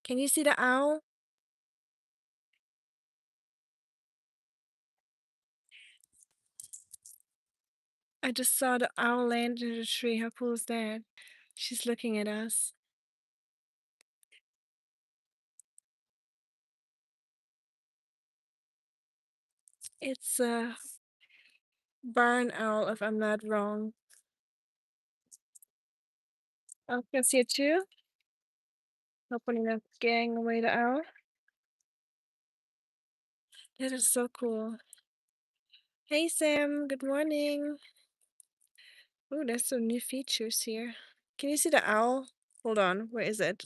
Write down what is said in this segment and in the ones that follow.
Can you see the owl? I just saw the owl land in the tree. How cool is that? She's looking at us. It's a barn owl, if I'm not wrong. Oh, you can see it too? Hopefully not scaring away the owl. That is so cool. Hey Sam, good morning. Oh, there's some new features here. Can you see the owl? Hold on, where is it?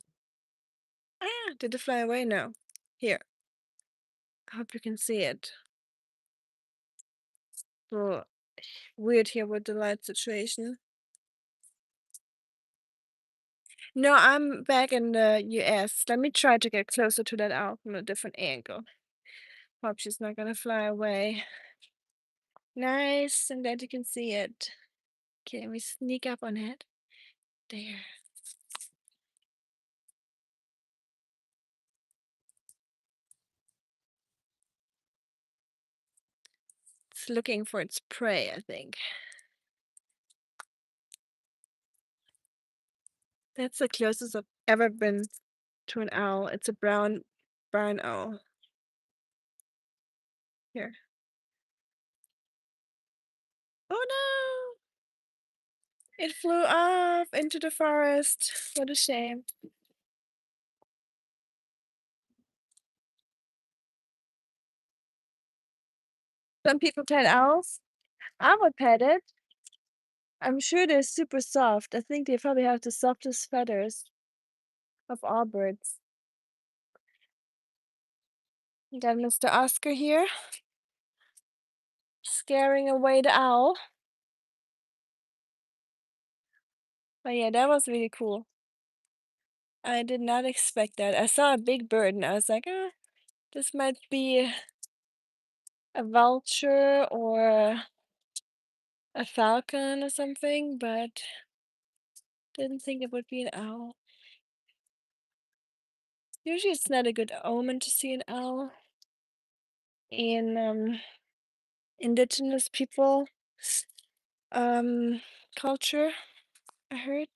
Ah, did it fly away? No. Here. I hope you can see it. A little weird here with the light situation. No, I'm back in the US. Let me try to get closer to that owl from a different angle. Hope she's not gonna fly away. Nice, I'm glad you can see it. Okay, let me sneak up on it. There. It's looking for its prey, I think. That's the closest I've ever been to an owl. It's a brown barn owl. Here. Oh no! It flew off into the forest. What a shame. Some people pet owls. I would pet it. I'm sure they're super soft. I think they probably have the softest feathers of all birds. We got Mr. Oscar here, scaring away the owl. But yeah, that was really cool. I did not expect that. I saw a big bird and I was like, this might be a vulture or a falcon or something, but didn't think it would be an owl. Usually it's not a good omen to see an owl in indigenous people culture, I heard.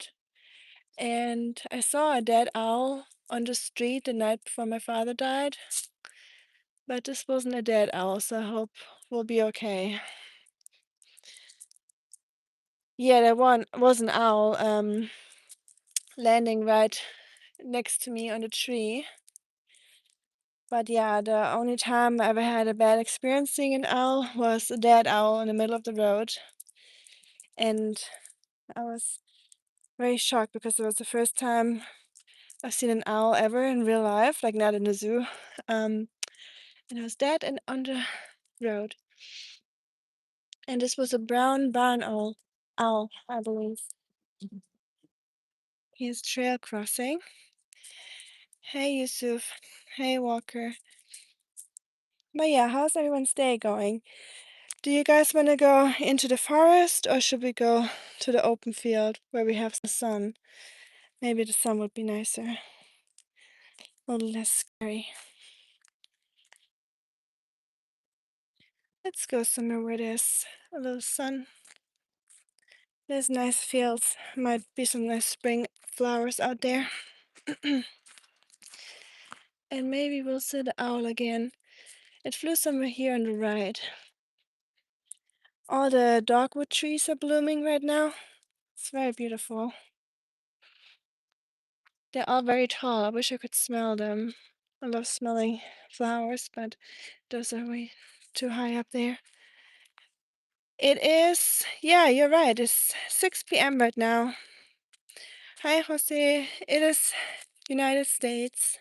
And I saw a dead owl on the street the night before my father died. But this wasn't a dead owl, so I hope we'll be okay. Yeah, there was an owl landing right next to me on the tree. But yeah, the only time I ever had a bad experience seeing an owl was a dead owl in the middle of the road. And I was very shocked because it was the first time I've seen an owl ever in real life, like not in the zoo. And it was dead and on the road. And this was a brown barn owl, I believe. Here's trail crossing. Hey Yusuf. Hey Walker. But yeah, how's everyone's day going? Do you guys want to go into the forest or should we go to the open field where we have the sun? Maybe the sun would be nicer. A little less scary. Let's go somewhere where there's a little sun. There's nice fields. Might be some nice spring flowers out there. And maybe we'll see the owl again. It flew somewhere here on the right. All the dogwood trees are blooming right now. It's very beautiful. They're all very tall. I wish I could smell them. I love smelling flowers, but those are way too high up there. It is, yeah, you're right. It's 6 p.m. right now. Hi, Jose. It is United States.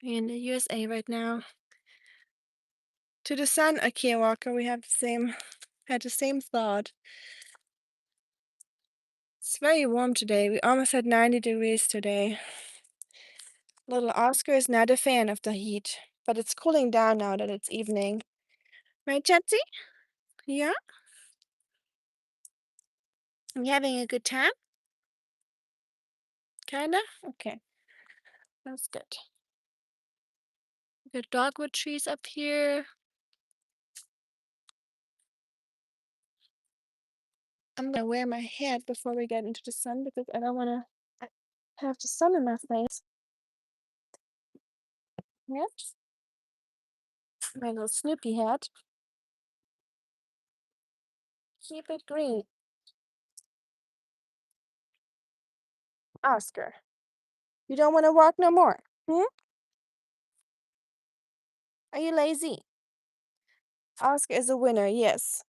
In the USA right now. To the sun, Akia Walker, we have had the same thought. It's very warm today. We almost had 90 degrees today. Little Oscar is not a fan of the heat, but it's cooling down now that it's evening. Right, Chatsy? Yeah? You having a good time? Kinda? Okay, that's good. Good dogwood trees up here. I'm gonna wear my hat before we get into the sun because I don't wanna have the sun in my face. Yep. My little Snoopy hat. Keep it green. Oscar, you don't wanna walk no more? Hmm? Are you lazy? Oscar is a winner, yes.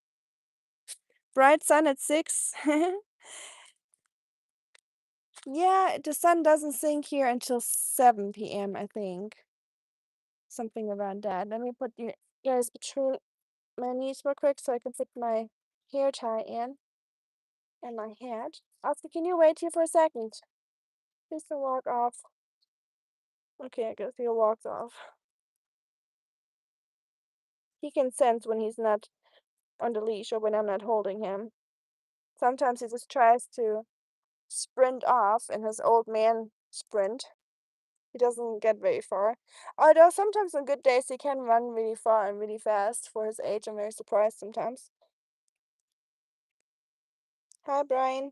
Bright sun at 6. Yeah, the sun doesn't sink here until 7 p.m., I think. Something around that. Let me put you guys between my knees real quick so I can put my hair tie in and my hat. Oscar, can you wait here for a second? Please don't walk off. Okay, I guess he walks off. He can sense when he's not on the leash or when I'm not holding him. Sometimes he just tries to sprint off in his old man sprint. He doesn't get very far. Although sometimes on good days he can run really far and really fast for his age. I'm very surprised sometimes. Hi, Brian.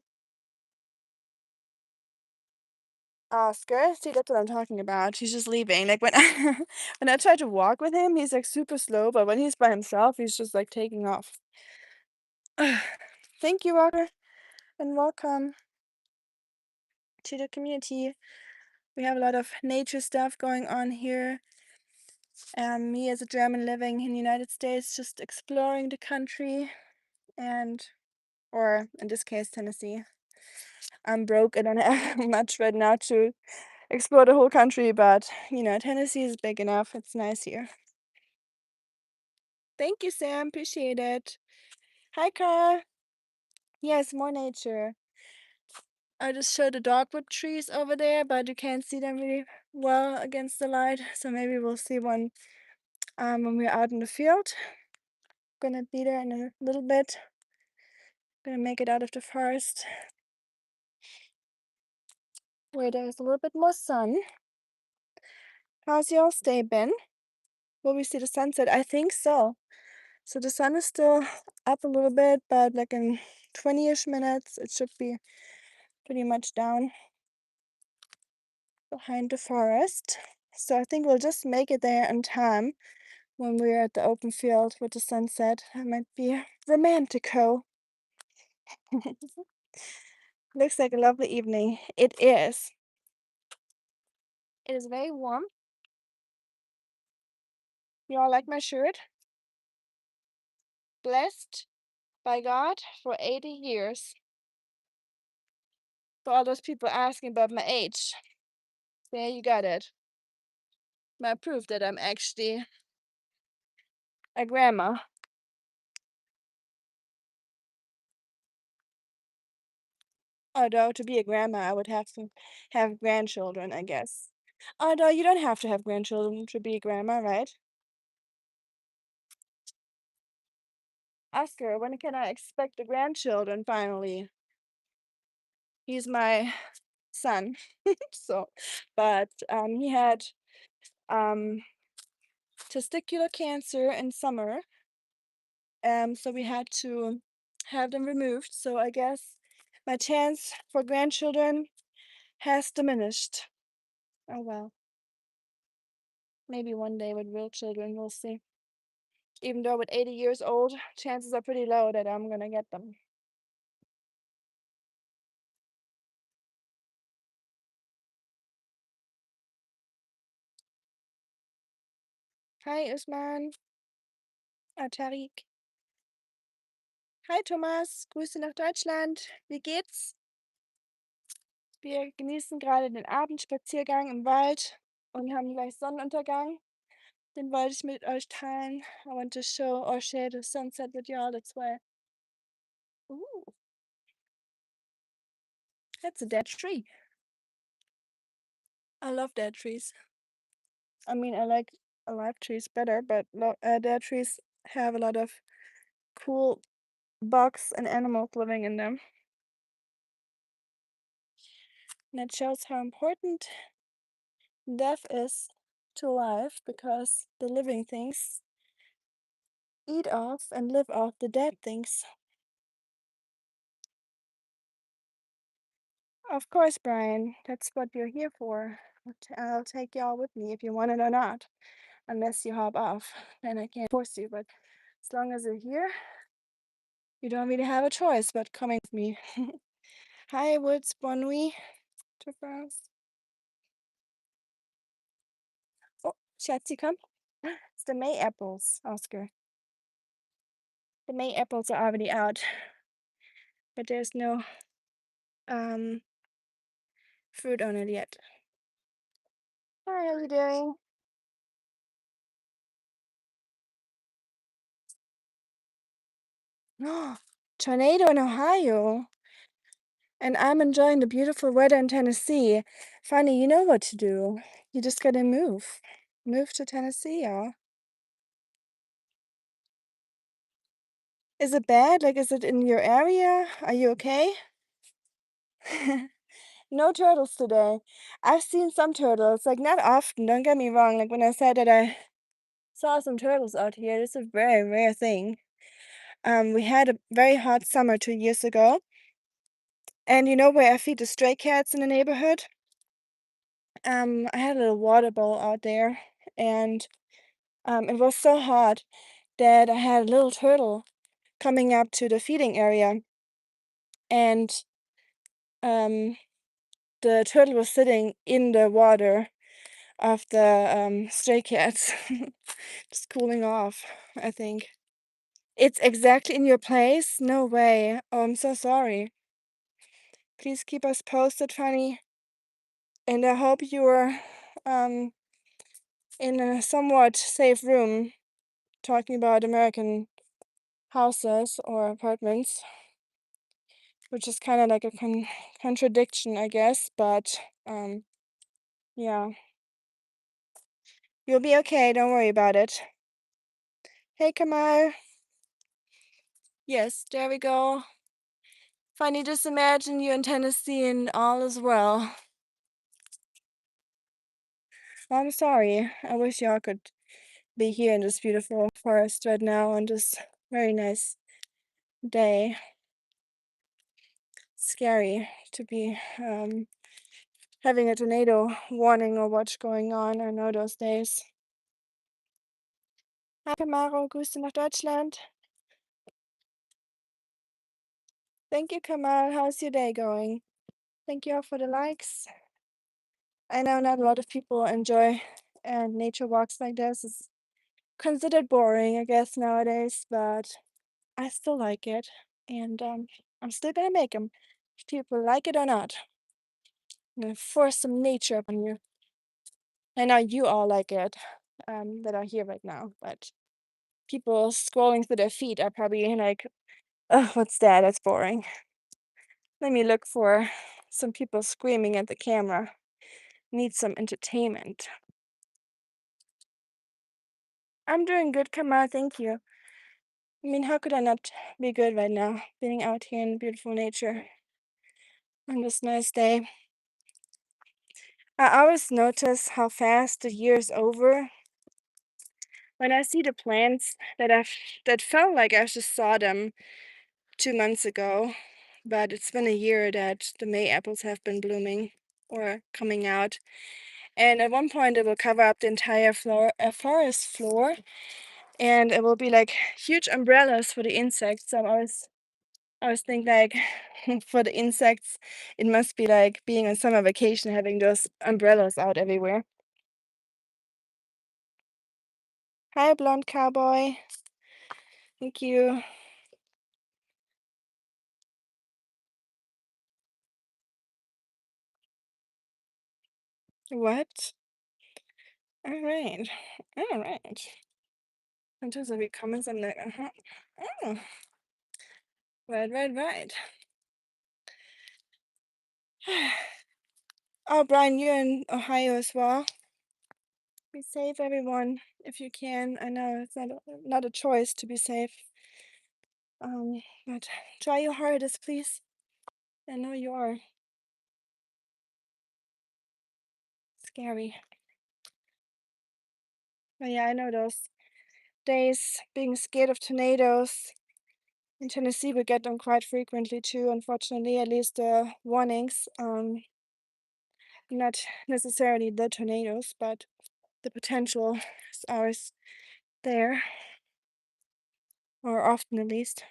Oscar. See, that's what I'm talking about. He's just leaving. Like when I when I try to walk with him, he's like super slow, but when he's by himself, he's just like taking off. Thank you, Walker, and welcome to the community. We have a lot of nature stuff going on here. Me as a German living in the United States, just exploring the country and, or in this case, Tennessee. I'm broke. I don't have much right now to explore the whole country, but Tennessee is big enough. It's nice here. Thank you, Sam. Appreciate it. Hi, Carl. Yes, more nature. I just showed the dogwood trees over there, but you can't see them really well against the light. So maybe we'll see one when we're out in the field. Gonna be there in a little bit. Gonna make it out of the forest where there's a little bit more sun. How's your stay been? Will we see the sunset? I think so. So the sun is still up a little bit, but like in 20-ish minutes, it should be pretty much down behind the forest. So I think we'll just make it there in time when we're at the open field with the sunset. That might be romantico. Looks like a lovely evening. It is. It is very warm. You all like my shirt? Blessed by God for 80 years. For all those people asking about my age. There you got it. My proof that I'm actually a grandma. Although to be a grandma, I would have to have grandchildren, I guess. Although you don't have to have grandchildren to be a grandma, right? Oscar, when can I expect the grandchildren finally? He's my son. So, but he had um testicular cancer in summer. So we had to have them removed. So I guess my chance for grandchildren has diminished. Oh well. Maybe one day with real children, we'll see. Even though with 80 years old, chances are pretty low that I'm gonna get them. Hi, Usman. Tariq. Hi, Thomas. Grüße nach Deutschland. Wie geht's? Wir genießen gerade den Abendspaziergang im Wald und haben gleich Sonnenuntergang. Den wollte ich mit euch teilen. I want to show or share the sunset with y'all. That's why. Ooh, that's a dead tree. I love dead trees. I mean, I like alive trees better, but dead trees have a lot of cool bugs and animals living in them. And that shows how important death is to life because the living things eat off and live off the dead things. Of course, Brian, that's what you're here for. I'll take y'all with me if you want it or not. Unless you hop off, then I can't force you. But as long as you're here, you don't really have a choice but coming with me. Hi, Woods, bonne nuit to France. Oh, Schatzi, come. It's the May apples, Oscar. The May apples are already out, but there's no um fruit on it yet. Hi, how are you doing? No, tornado in Ohio. And I'm enjoying the beautiful weather in Tennessee. Funny, you know what to do. You just gotta move. Move to Tennessee, y'all. Is it bad? Like, is it in your area? Are you okay? No turtles today. I've seen some turtles, like not often, don't get me wrong. Like when I said that I saw some turtles out here, it's a very rare thing. We had a very hot summer 2 years ago. And you know where I feed the stray cats in the neighborhood? I had a little water bowl out there and it was so hot that I had a little turtle coming up to the feeding area and um the turtle was sitting in the water of the stray cats, just cooling off, I think. It's exactly in your place? No way. Oh, I'm so sorry. Please keep us posted, Fanny. And I hope you're um in a somewhat safe room talking about American houses or apartments, which is kind of like a contradiction, I guess, but yeah. You'll be okay, don't worry about it. Hey, Kamal. Yes, there we go. Funny, just imagine you in Tennessee and all is well. I'm sorry. I wish y'all could be here in this beautiful forest right now on this very nice day. Scary to be having a tornado warning or what's going on. I know those days. Hi, Camaro. Grüße nach Deutschland. Thank you, Kamal. How's your day going? Thank you all for the likes. I know not a lot of people enjoy nature walks like this. It's considered boring, I guess, nowadays, but I still like it. And I'm still gonna make them, if people like it or not. I'm gonna force some nature upon you. I know you all like it that are here right now, but people scrolling through their feed are probably like, oh, what's that? That's boring. Let me look for some people screaming at the camera. Need some entertainment. I'm doing good, Kamal, thank you. I mean, how could I not be good right now, being out here in beautiful nature on this nice day? I always notice how fast the year is over when I see the plants that felt like I just saw them 2 months ago, but it's been a year that the May apples have been blooming or coming out. And at one point, it will cover up the entire forest floor, and it will be like huge umbrellas for the insects. So I always think like for the insects, it must be like being on summer vacation, having those umbrellas out everywhere. Hi, blonde cowboy. Thank you. What? All right. All right. Sometimes I read comments, I'm like, uh-huh. Oh, right, right, right. Oh, Brian, you're in Ohio as well. Be safe, everyone, if you can. I know it's not a choice to be safe. But try your hardest, please. I know you are. Scary. But yeah, I know those days being scared of tornadoes. In Tennessee, we get them quite frequently too, unfortunately, at least the warnings. Not necessarily the tornadoes, but the potential is always there, or often at least.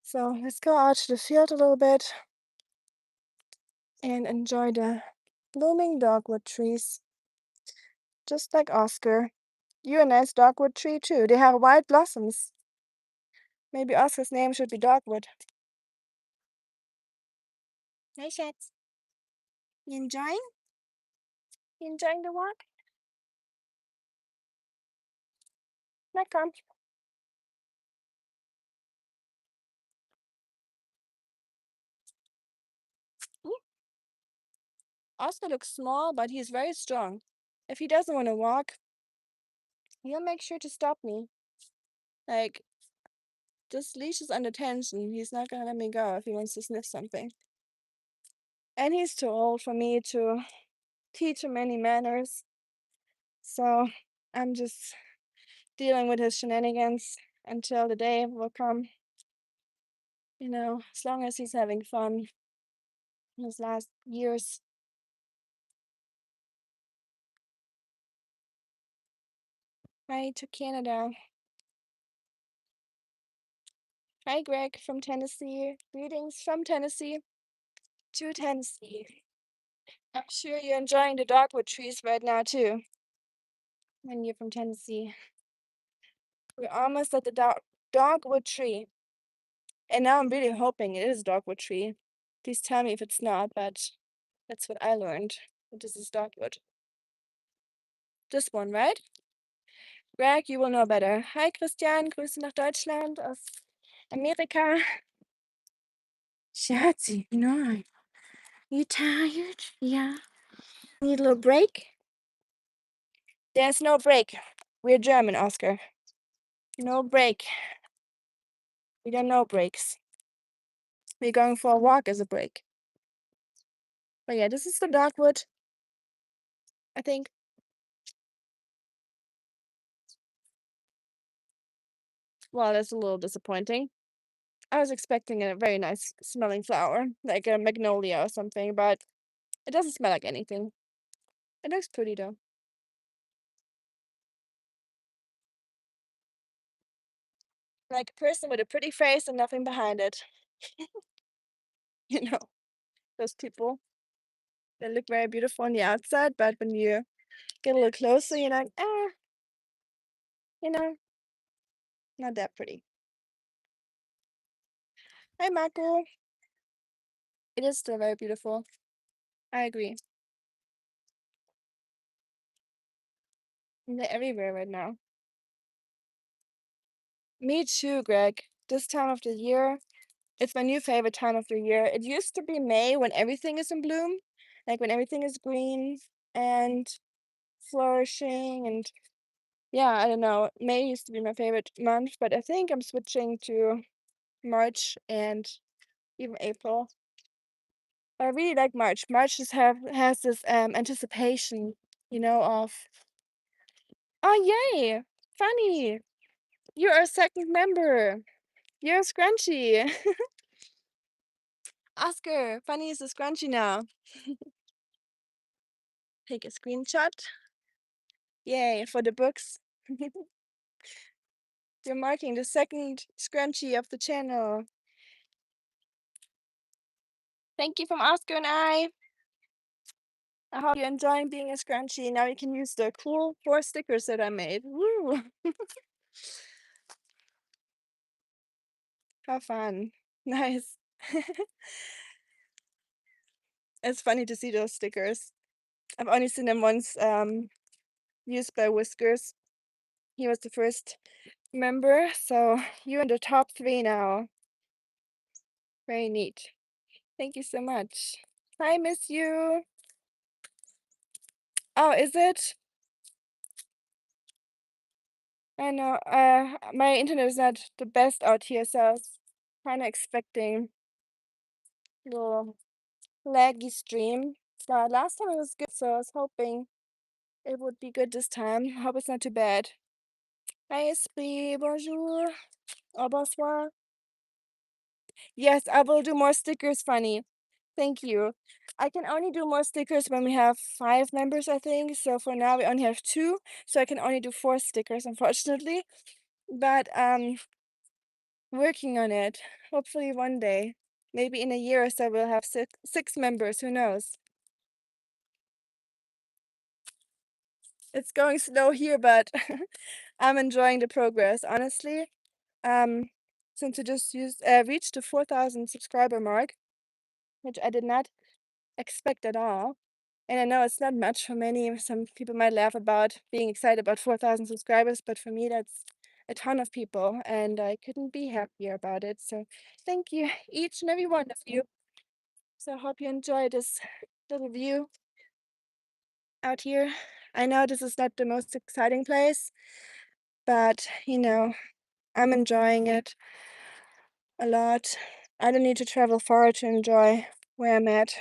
So let's go out to the field a little bit and enjoy the blooming dogwood trees, just like Oscar. You're a nice dogwood tree too. They have white blossoms. Maybe Oscar's name should be Dogwood. Hey, Shats. You enjoying? You enjoying the walk? Now come. Ooh, Oscar looks small, but he's very strong. If he doesn't want to walk, he'll make sure to stop me. Like, this leash is under tension. He's not gonna let me go if he wants to sniff something. And he's too old for me to teach him any manners. So I'm just dealing with his shenanigans until the day will come. As long as he's having fun in his last years. Hi to Canada. Hi, Greg from Tennessee. Greetings from Tennessee to Tennessee. I'm sure you're enjoying the dogwood trees right now, too, when you're from Tennessee. We're almost at the dogwood tree. And now I'm really hoping it is a dogwood tree. Please tell me if it's not, but that's what I learned. That this is dogwood. This one, right? Greg, you will know better. Hi, Christian. Grüße nach Deutschland aus Amerika. Schatzi, no. You tired? Yeah. Need a little break? There's no break. We're German, Oscar. No break. We don't know breaks. We're going for a walk as a break. But yeah, this is the dogwood, I think. Well, that's a little disappointing. I was expecting a very nice smelling flower, like a magnolia or something, but it doesn't smell like anything. It looks pretty though. Like a person with a pretty face and nothing behind it. You know, those people. They look very beautiful on the outside, but when you get a little closer, you're like, you know, not that pretty. Hi, Marco. It is still very beautiful. I agree. And they're everywhere right now. Me too, Greg. This time of the year, it's my new favorite time of the year. It used to be May when everything is in bloom, like when everything is green and flourishing. And yeah, I don't know. May used to be my favorite month, but I think I'm switching to March and even April. But I really like March. March just has this anticipation, of oh yay, funny. You're our second member. You're a scrunchie. Oscar, funny is a scrunchie now. Take a screenshot. Yay, for the books. You're marking the second scrunchie of the channel. Thank you from Oscar and I. I hope you're enjoying being a scrunchie. Now you can use the cool 4 stickers that I made. Woo! How fun. Nice. It's funny to see those stickers. I've only seen them once used by Whiskers. He was the first member, so you're in the top 3 now. Very neat. Thank you so much. I miss you. Oh, is it? I know. My internet is not the best out here, so I was kind of expecting a little laggy stream. So last time it was good, so I was hoping it would be good this time. Hope it's not too bad. Hi, Esprit. Bonjour. Au bonsoir. Yes, I will do more stickers, Funny. Thank you. I can only do more stickers when we have 5 members, I think. So for now we only have 2, so I can only do 4 stickers, unfortunately. But working on it. Hopefully one day. Maybe in a year or so we'll have 6 members, who knows? It's going slow here, but I'm enjoying the progress, honestly. Um, since we just reached the 4,000 subscriber mark, which I did not expect at all. And I know it's not much for many. Some people might laugh about being excited about 4,000 subscribers, but for me, that's a ton of people, and I couldn't be happier about it. So thank you, each and every one of you. So I hope you enjoy this little view out here. I know this is not the most exciting place, but I'm enjoying it a lot. I don't need to travel far to enjoy where I'm at.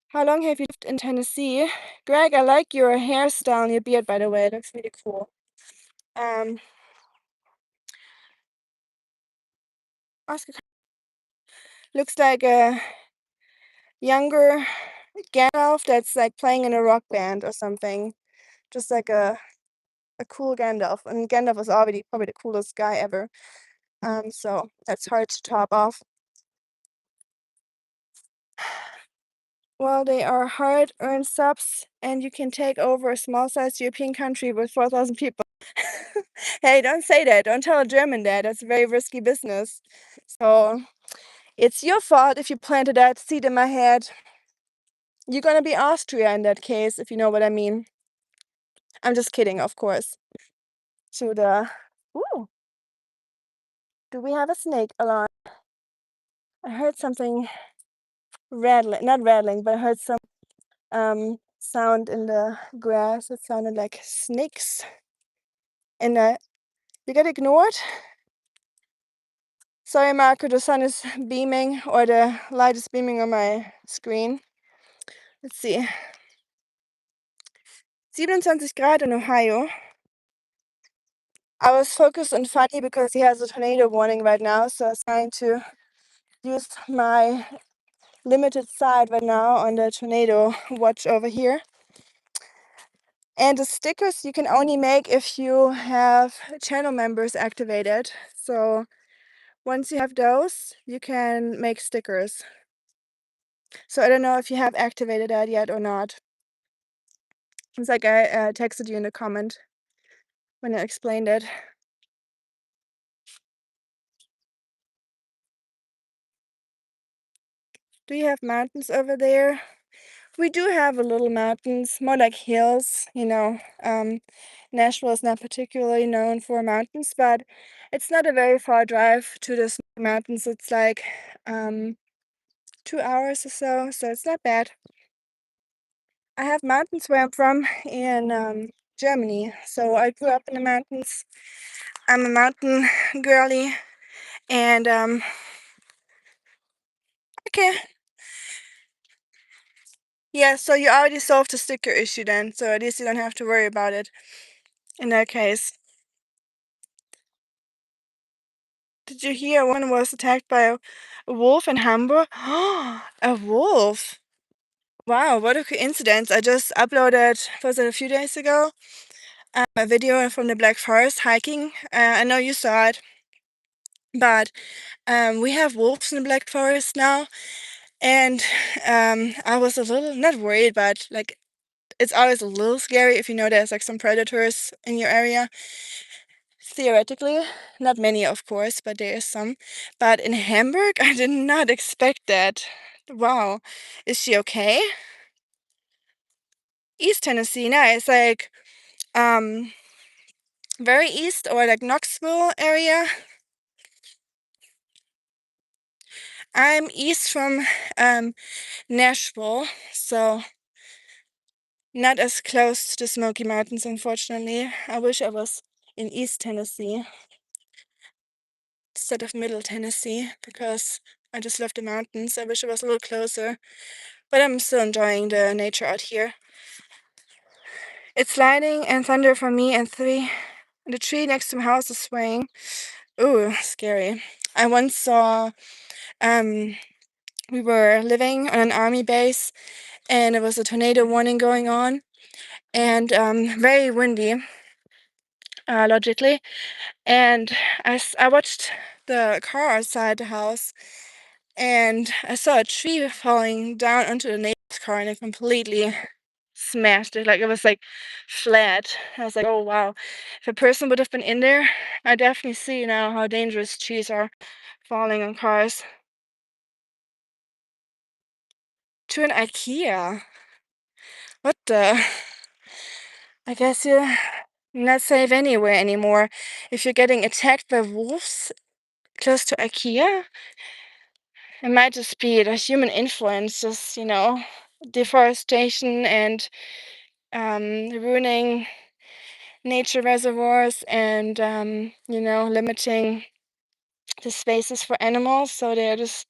How long have you lived in Tennessee? Greg, I like your hairstyle and your beard, by the way. It looks really cool. Um, Oscar looks like a younger Gandalf that's like playing in a rock band or something. Just like a cool Gandalf. And Gandalf is already probably the coolest guy ever. So that's hard to top off. Well, they are hard-earned subs, and you can take over a small-sized European country with 4,000 people. Hey, don't say that. Don't tell a German that. That's a very risky business. So it's your fault if you planted that seed in my head. You're gonna be Austria in that case, if you know what I mean. I'm just kidding, of course. Ooh, do we have a snake alarm? I heard something rattling, not rattling, but I heard some sound in the grass. It sounded like snakes. And you got ignored? Sorry, Marco, the sun is beaming, or the light is beaming on my screen. Let's see. 27 Grad in Ohio. I was focused on Funny because he has a tornado warning right now, so I was trying to use my limited sight right now on the tornado watch over here. And the stickers you can only make if you have channel members activated. So once you have those, you can make stickers. So I don't know if you have activated that yet or not. It's like I texted you in the comment when I explained it. Do you have mountains over there? We do have a little mountains, more like hills, Nashville is not particularly known for mountains, but it's not a very far drive to the mountains. It's like 2 hours or so it's not bad. I have mountains where I'm from in Germany, so I grew up in the mountains. I'm a mountain girly, and okay. Yeah, so you already solved the sticker issue then, so at least you don't have to worry about it in that case. Did you hear one was attacked by a wolf in Hamburg? A wolf! Wow, what a coincidence. I just uploaded, was it a few days ago, a video from the Black Forest hiking. I know you saw it, but we have wolves in the Black Forest now, and I was a little, not worried, but like, it's always a little scary if you know there's like some predators in your area. Theoretically, not many, of course, but there is some. But in Hamburg, I did not expect that. Wow. Is she okay? East Tennessee, nice. Like, very east or like Knoxville area. I'm east from Nashville, so not as close to the Smoky Mountains, unfortunately. I wish I was in East Tennessee instead of Middle Tennessee because I just love the mountains. I wish I was a little closer. but I'm still enjoying the nature out here. It's lightning and thunder for me, and the tree next to my house is swaying. Ooh, scary. I once saw, um, we were living on an army base, and there was a tornado warning going on, and very windy, logically. And I watched the car outside the house, and I saw a tree falling down onto the neighbor's car, and it completely smashed it. Like, it was like flat. I was like, oh wow. If a person would have been in there, I definitely see now how dangerous trees are falling on cars. To an IKEA. What the? I guess you're not safe anywhere anymore. If you're getting attacked by wolves close to IKEA, it might just be the human influence, just, deforestation and ruining nature reservoirs and, limiting the spaces for animals. So they're just,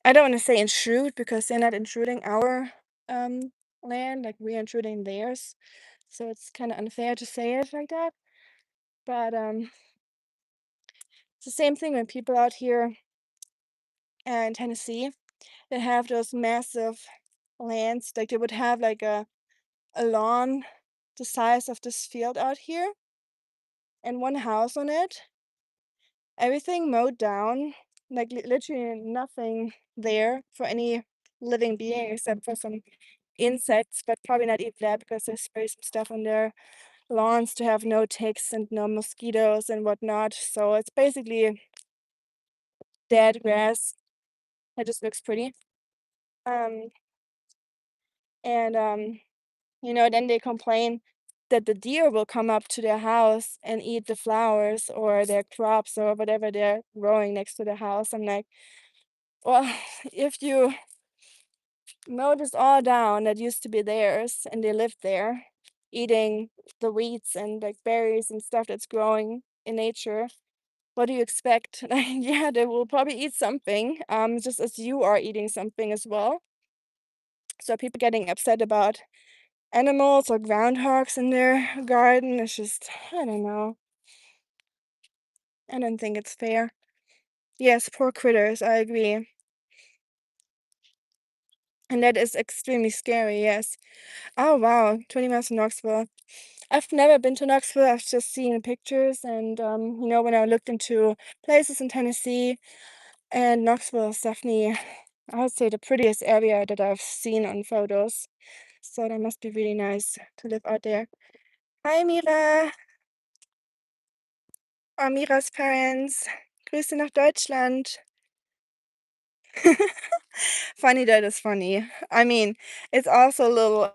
I don't want to say intrude because they're not intruding our land, like we're intruding theirs. So it's kind of unfair to say it like that. But it's the same thing when people out here in Tennessee, they have those massive lands. Like, they would have like a lawn the size of this field out here and one house on it. Everything mowed down, like literally nothing there for any living being except for some insects, but probably not even that because they spray some stuff on their lawns to have no ticks and no mosquitoes and whatnot. So it's basically dead grass that just looks pretty. Um, and then they complain that the deer will come up to their house and eat the flowers or their crops or whatever they're growing next to the house. I'm like, well, if you mow this all down that used to be theirs and they lived there, eating the weeds and like berries and stuff that's growing in nature, what do you expect? Yeah, they will probably eat something, just as you are eating something as well. So people getting upset about animals or groundhogs in their garden, it's just, I don't know. I don't think it's fair. Yes, poor critters, I agree. And that is extremely scary, yes. Oh wow, 20 miles from Knoxville. I've never been to Knoxville. I've just seen pictures and when I looked into places in Tennessee, and Knoxville is definitely, I would say, the prettiest area that I've seen on photos. So that must be really nice to live out there. Hi Mira, or Miras parents. Grüße nach Deutschland. Funny, that is funny. I mean, it's also a little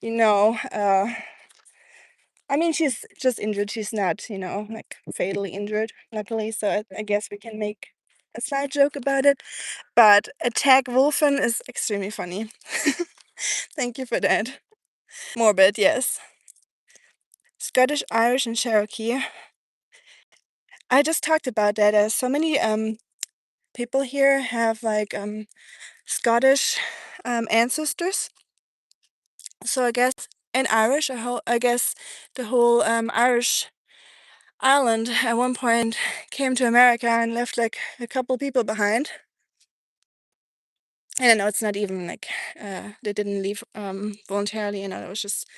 you know, uh I mean, she's just injured. She's not, like fatally injured, luckily. So I guess we can make a slight joke about it. But attack Wolfen is extremely funny. Thank you for that. Morbid, yes. Scottish, Irish, and Cherokee. I just talked about that. So many people here have like Scottish ancestors. So I guess, and Irish. I guess the whole Irish island at one point came to America and left like a couple people behind. And I know it's not even like they didn't leave voluntarily. There was just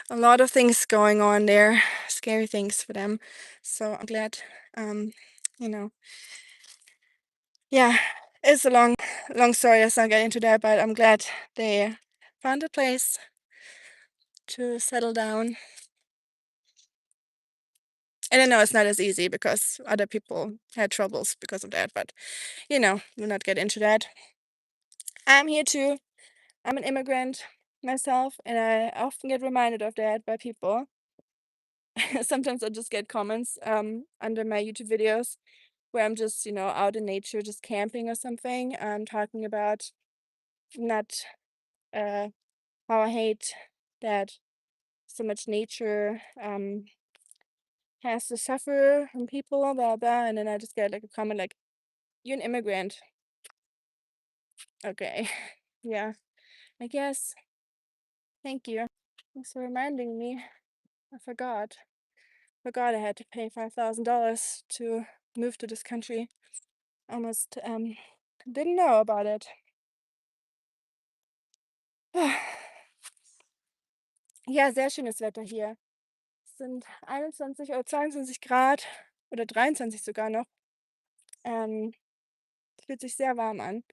a lot of things going on there, scary things for them. So I'm glad, um, you know, yeah, it's a long story. Let's not get into that, but I'm glad they found a place to settle down. And I know it's not as easy because other people had troubles because of that, but we'll not get into that. I'm here too. I'm an immigrant myself, and I often get reminded of that by people. Sometimes I just get comments under my YouTube videos where I'm just, out in nature, just camping or something, talking about not how I hate that so much nature has to suffer from people, blah blah, and then I just get like a comment like, "You're an immigrant. Okay. Yeah, I guess. Thank you. Thanks for reminding me. I forgot. Forgot I had to pay $5,000 to move to this country. Almost didn't know about it. Ja, sehr schönes Wetter hier. Es sind 21 oder 22 Grad oder 23 sogar noch. Ähm, Fühlt sich sehr warm an.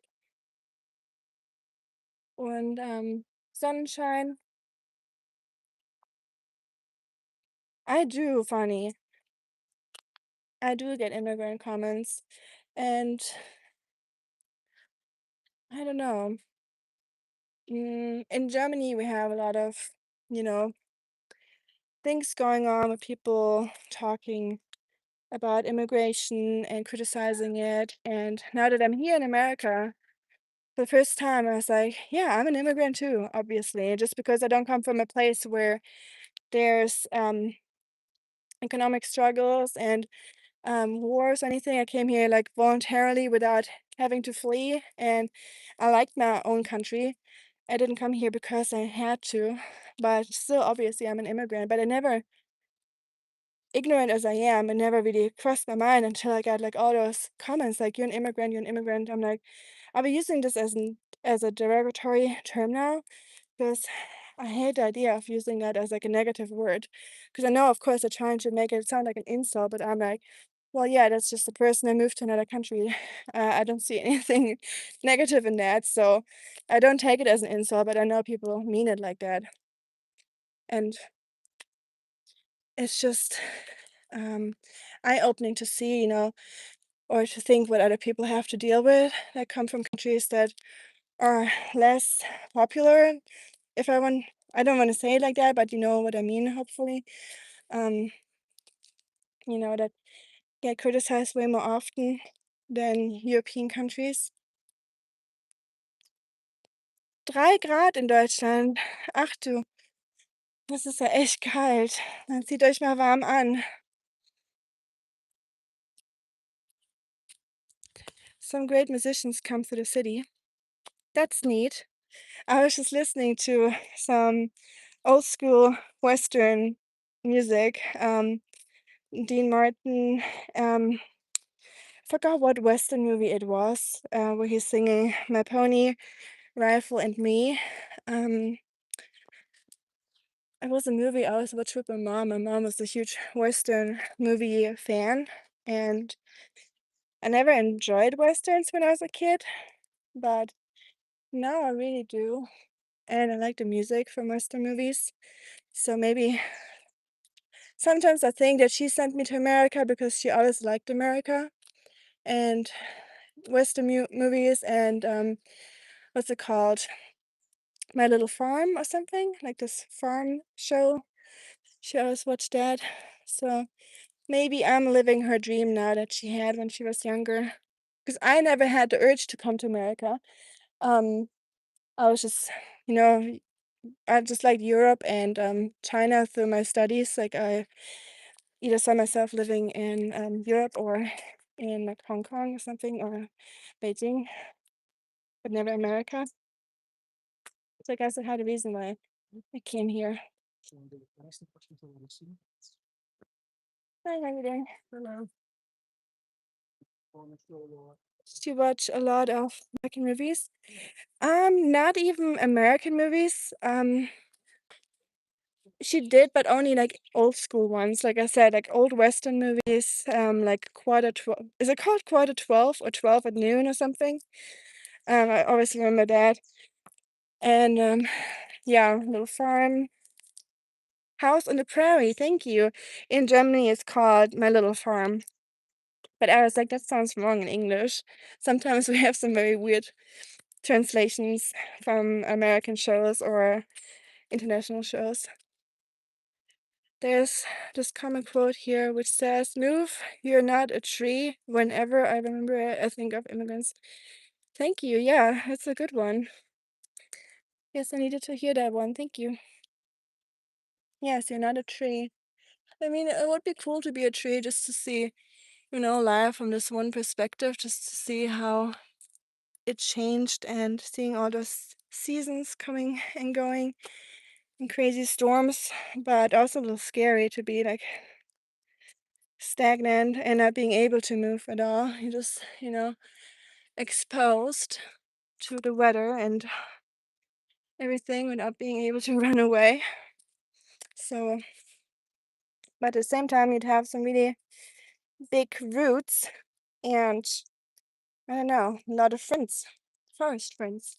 Und Sonnenschein. I do, funny. I do get immigrant comments. And I don't know. In Germany, we have a lot of, you know, things going on with people talking about immigration and criticizing it. And now that I'm here in America, for the first time, I was like, yeah, I'm an immigrant too, obviously. Just because I don't come from a place where there's economic struggles and wars or anything. I came here like voluntarily without having to flee, and I liked my own country. I didn't come here because I had to, but still, obviously, I'm an immigrant. But I never, ignorant as I am, it never really crossed my mind until I got like all those comments like, "You're an immigrant. You're an immigrant." I'm like, I'll be using this as a derogatory term now because I hate the idea of using that as like a negative word. Because I know, of course, they're trying to make it sound like an insult, but I'm like, well, yeah, that's just a person that moved to another country. I don't see anything negative in that. So I don't take it as an insult, but I know people mean it like that. And it's just um, eye-opening to see, or to think what other people have to deal with that come from countries that are less popular. If I want, I don't want to say it like that, but you know what I mean, hopefully. Um, that get criticized way more often than European countries. 3 Grad in Deutschland. Ach du, das ist ja echt kalt. Dann zieht euch mal warm an. Some great musicians come to the city. That's neat. I was just listening to some old school Western music. Dean Martin, forgot what Western movie it was, where he's singing My Pony, Rifle, and Me. Um, it was a movie I was watching with my mom. My mom was a huge Western movie fan, and I never enjoyed Westerns when I was a kid, but now I really do. And I like the music from Western movies. So maybe sometimes I think that she sent me to America because she always liked America and Western movies and what's it called? My Little Farm or something like this farm show. She always watched that. So maybe I'm living her dream now that she had when she was younger. Because I never had the urge to come to America. Um, I was just, you know, I just liked Europe and China through my studies. Like I either saw myself living in Europe or in like Hong Kong or something or Beijing, but never America. So I guess I had a reason why I came here. Hi, how you doing? Hello. She watch a lot of American movies. Not even American movies. She did, but only like old school ones. Like I said, like old Western movies. Like Quarter 12. Is it called Quarter 12 or 12 at noon or something? I always remember that. And yeah, Little Farm, House on the Prairie. Thank you. In Germany, it's called My Little Farm. But I was like, that sounds wrong in English. Sometimes we have some very weird translations from American shows or international shows. There's this common quote here which says, "Move, you're not a tree." Whenever I remember it, I think of immigrants. Thank you. Yeah, it's a good one. Yes, I needed to hear that one. Thank you. Yes, you're not a tree. I mean, it would be cool to be a tree just to see, life from this one perspective, just to see how it changed and seeing all those seasons coming and going and crazy storms, but also a little scary to be like stagnant and not being able to move at all. You're just, exposed to the weather and everything without being able to run away. So, but at the same time, you'd have some really big roots and I don't know, a lot of friends, forest friends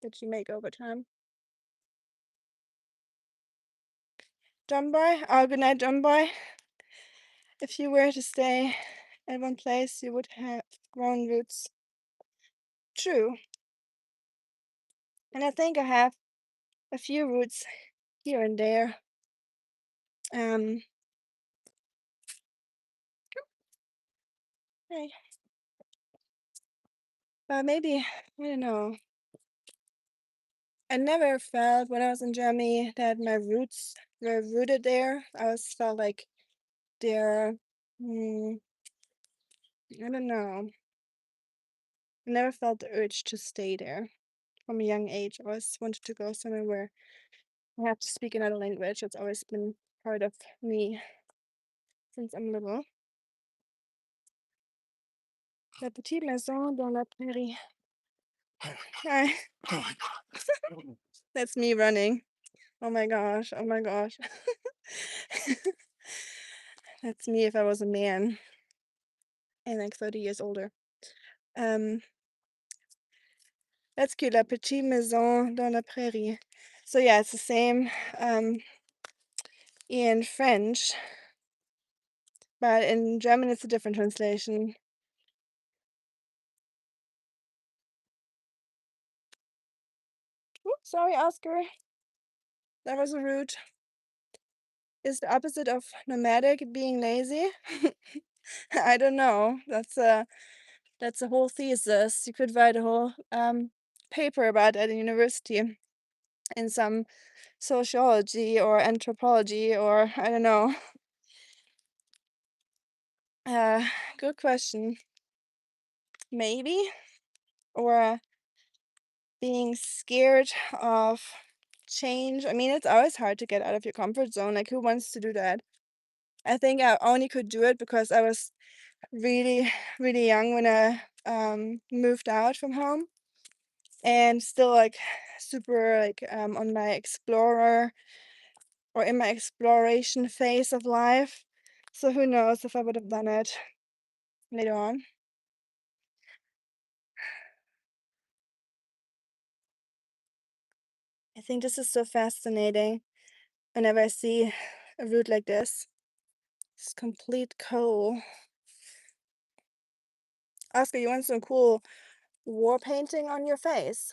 that you make over time. John Boy, oh, good night, John Boy. If you were to stay at one place, you would have grown roots. True. And I think I have a few roots here and there. Um, hey, but maybe, I don't know. I never felt when I was in Germany that my roots were rooted there. I always felt like they're, mm, I don't know. I never felt the urge to stay there from a young age. I always wanted to go somewhere where I have to speak another language. It's always been part of me since I'm little. La petite maison dans la prairie. Hi. That's me running. Oh my gosh. Oh my gosh. That's me if I was a man and like 30 years older. Um, that's cute. La petite maison dans la prairie. So yeah, it's the same in French, but in German it's a different translation. Oops, sorry, Oscar. That was rude. Is the opposite of nomadic being lazy? I don't know. That's a whole thesis. You could write a whole paper about at a university in some sociology or anthropology or I don't know. Uh, Good question. Maybe or being scared of change. I mean, it's always hard to get out of your comfort zone. Like, who wants to do that? I think I only could do it because I was really, really young when I moved out from home and still like super like on my explorer or in my exploration phase of life. So who knows if I would have done it later on. I think this is so fascinating whenever I see a route like this. It's complete coal. Oscar, you want some cool war painting on your face?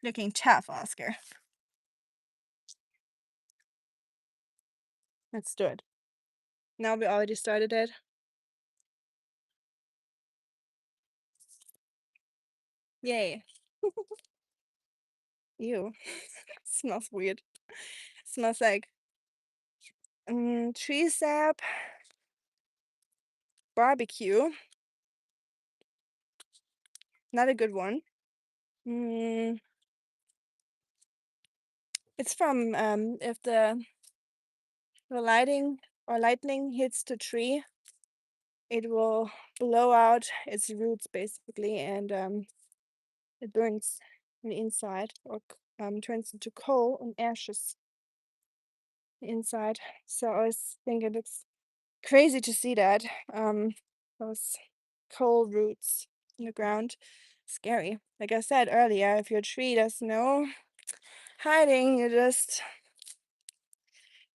Looking tough, Oscar. Let's do it. Now we already started it. Yay. Ew. Smells weird. Smells like tree sap, barbecue. Not a good one. Mm, it's from if the lighting or lightning hits the tree, it will blow out its roots basically, and it burns on the inside or turns into coal and ashes inside. So I was thinking it's crazy to see that. Those coal roots in the ground. Scary. Like I said earlier, if your tree does no hiding, you just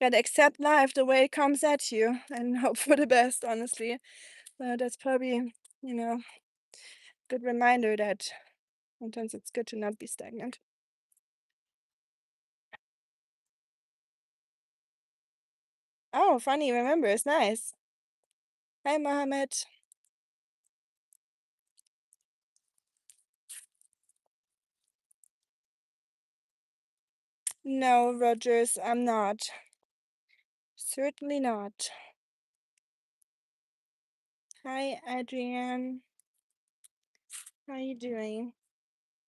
gotta accept life the way it comes at you and hope for the best, honestly. That's probably, good reminder that sometimes it's good to not be stagnant. Oh, funny, remember, it's nice. Hi, Mohammed. No, Rogers, I'm not. Certainly not. Hi, Adrienne. How you doing?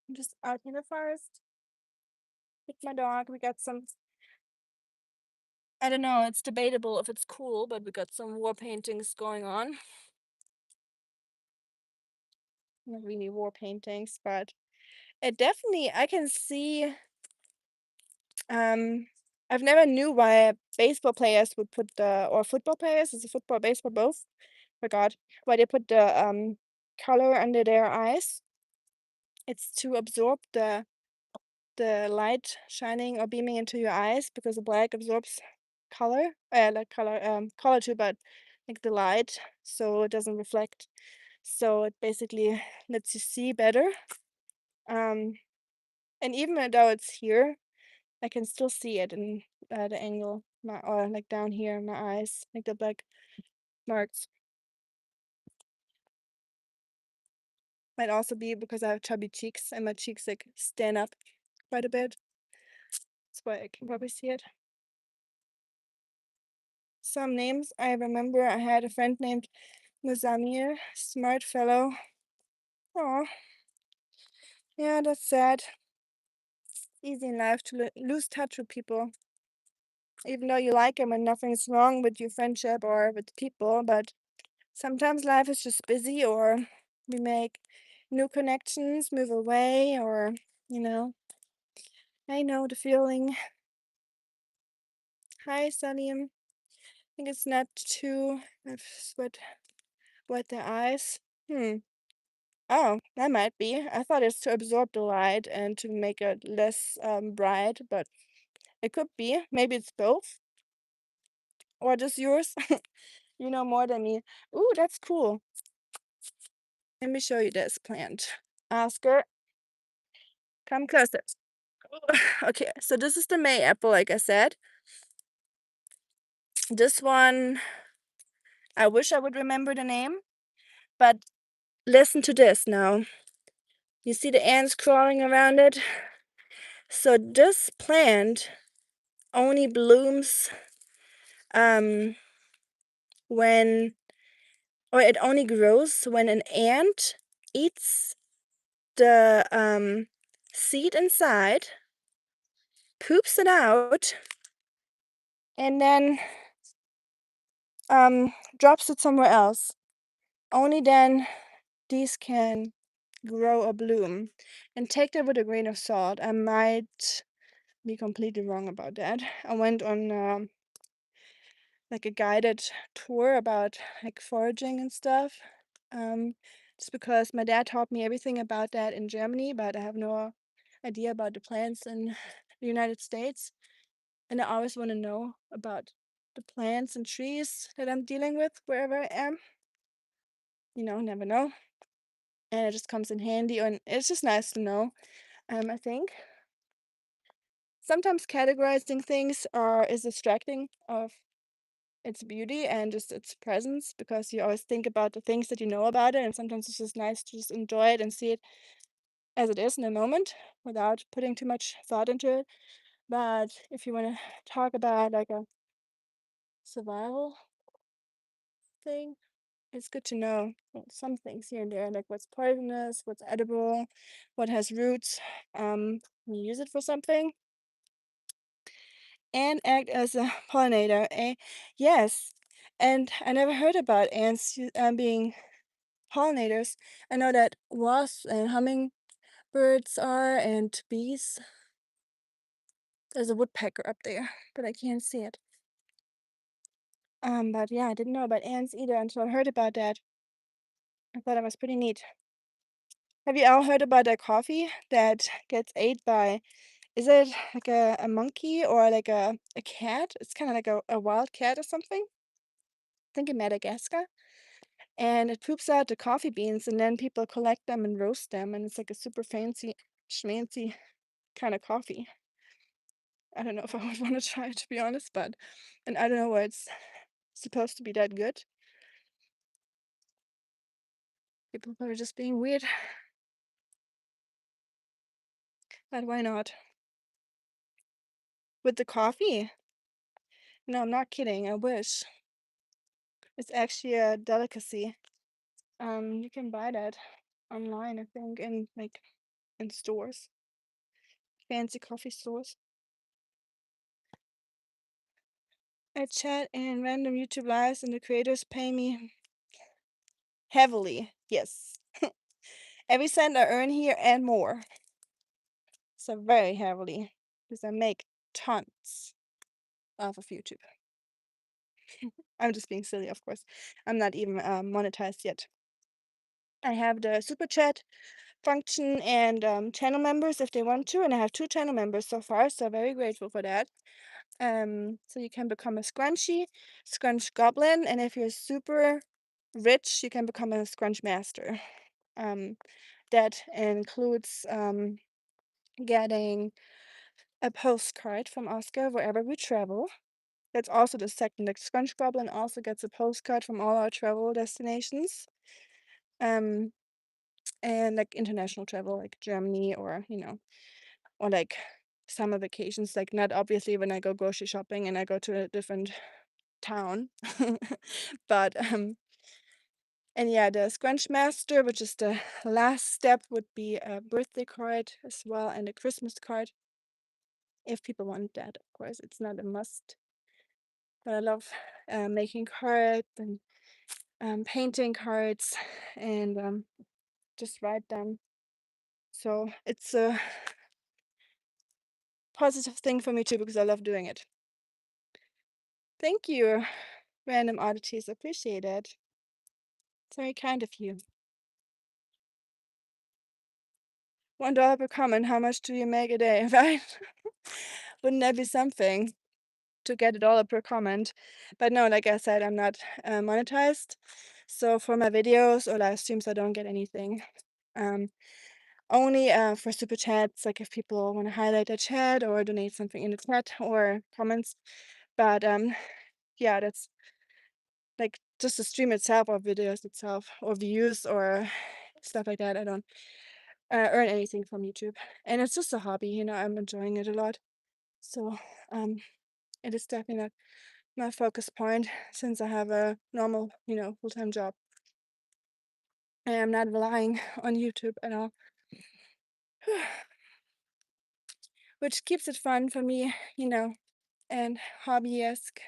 I'm just out in the forest with my dog. We got some, I don't know, it's debatable if it's cool, but we got some war paintings going on. Not really war paintings, but it definitely, I can see, um, I've never knew why baseball players would put or football players, is it football, baseball, both? Forgot, why they put the color under their eyes. It's to absorb the light shining or beaming into your eyes because the black absorbs color, like color too, but like the light, so it doesn't reflect. So it basically lets you see better. Um, and even though it's here, I can still see it in the angle, or like down here in my eyes, like the black marks. Might also be because I have chubby cheeks and my cheeks like stand up quite a bit. That's why I can probably see it. Some names I remember, I had a friend named Muzamir, smart fellow. Oh, yeah, that's sad. Easy in life to lose touch with people, even though you like them and nothing's wrong with your friendship or with people. But sometimes life is just busy, or we make new connections, move away, or you know, I know the feeling. Hi, Salim. I think it's not too. I've wet their eyes. Hmm. Oh, that might be. I thought it's to absorb the light and to make it less bright, but it could be. Maybe it's both. Or just yours. You know more than me. Ooh, that's cool. Let me show you this plant. Oscar, come closer. Okay, so this is the May apple, like I said. This one, I wish I would remember the name, but listen to this now. You see the ants crawling around it? So this plant only blooms um when or it only grows when an ant eats the seed inside, poops it out, and then drops it somewhere else. Only then these can grow or bloom. And take that with a grain of salt. I might be completely wrong about that. I went on like a guided tour about like foraging and stuff. Um, just because my dad taught me everything about that in Germany, but I have no idea about the plants in the United States. And I always want to know about the plants and trees that I'm dealing with wherever I am. Never know. And it just comes in handy, and it's just nice to know. I think sometimes categorizing things is distracting of its beauty and just its presence, because you always think about the things that you know about it, and sometimes it's just nice to just enjoy it and see it as it is in a moment without putting too much thought into it. But if you want to talk about like a survival thing, it's good to know some things here and there, like what's poisonous, what's edible, what has roots. You use it for something and act as a pollinator. Yes, and I never heard about ants being pollinators. I know that wasps and hummingbirds are, and bees. There's a woodpecker up there, but I can't see it. But yeah, I didn't know about ants either until I heard about that. I thought it was pretty neat. Have you all heard about that coffee that gets ate by, is it like a monkey or like a cat? It's kind of like a wild cat or something. I think in Madagascar. And it poops out the coffee beans, and then people collect them and roast them, and it's like a super fancy, schmancy kind of coffee. I don't know if I would want to try it, to be honest, and I don't know why it's supposed to be that good. People are just being weird, but why not? With the coffee? No, I'm not kidding. I wish. It's actually a delicacy. You can buy that online, I think, in like in stores, fancy coffee stores. I chat in random YouTube lives and the creators pay me heavily. Yes. Every cent I earn here and more. So very heavily. Because I make tons off of YouTube. I'm just being silly, of course. I'm not even monetized yet. I have the super chat function and channel members if they want to, and I have 2 channel members so far, so very grateful for that. So you can become a scrunch goblin, and if you're super rich, you can become a scrunch master. That includes getting a postcard from Oscar wherever we travel. That's also the second. Like Scrunch Goblin also gets a postcard from all our travel destinations. Um, and like international travel, like Germany or, or like summer vacations, like not obviously when I go grocery shopping and I go to a different town. But and yeah, the Scrunch Master, which is the last step, would be a birthday card as well and a Christmas card. If people want that, of course, it's not a must. But I love making cards and painting cards and just write them. So it's a positive thing for me too because I love doing it. Thank you, random oddities. Appreciate it. It's very kind of you. $1 per comment. How much do you make a day, right? Wouldn't that be something to get $1 per comment? But no, like I said, I'm not monetized. So for my videos or live streams, I don't get anything. Only for super chats, like if people want to highlight a chat or donate something in the chat or comments. But yeah, that's like just the stream itself or videos itself or views or stuff like that. I don't earn anything from YouTube, and it's just a hobby. I'm enjoying it a lot. So it is definitely not my focus point since I have a normal, full-time job. I am not relying on YouTube at all. Which keeps it fun for me, and hobby-esque.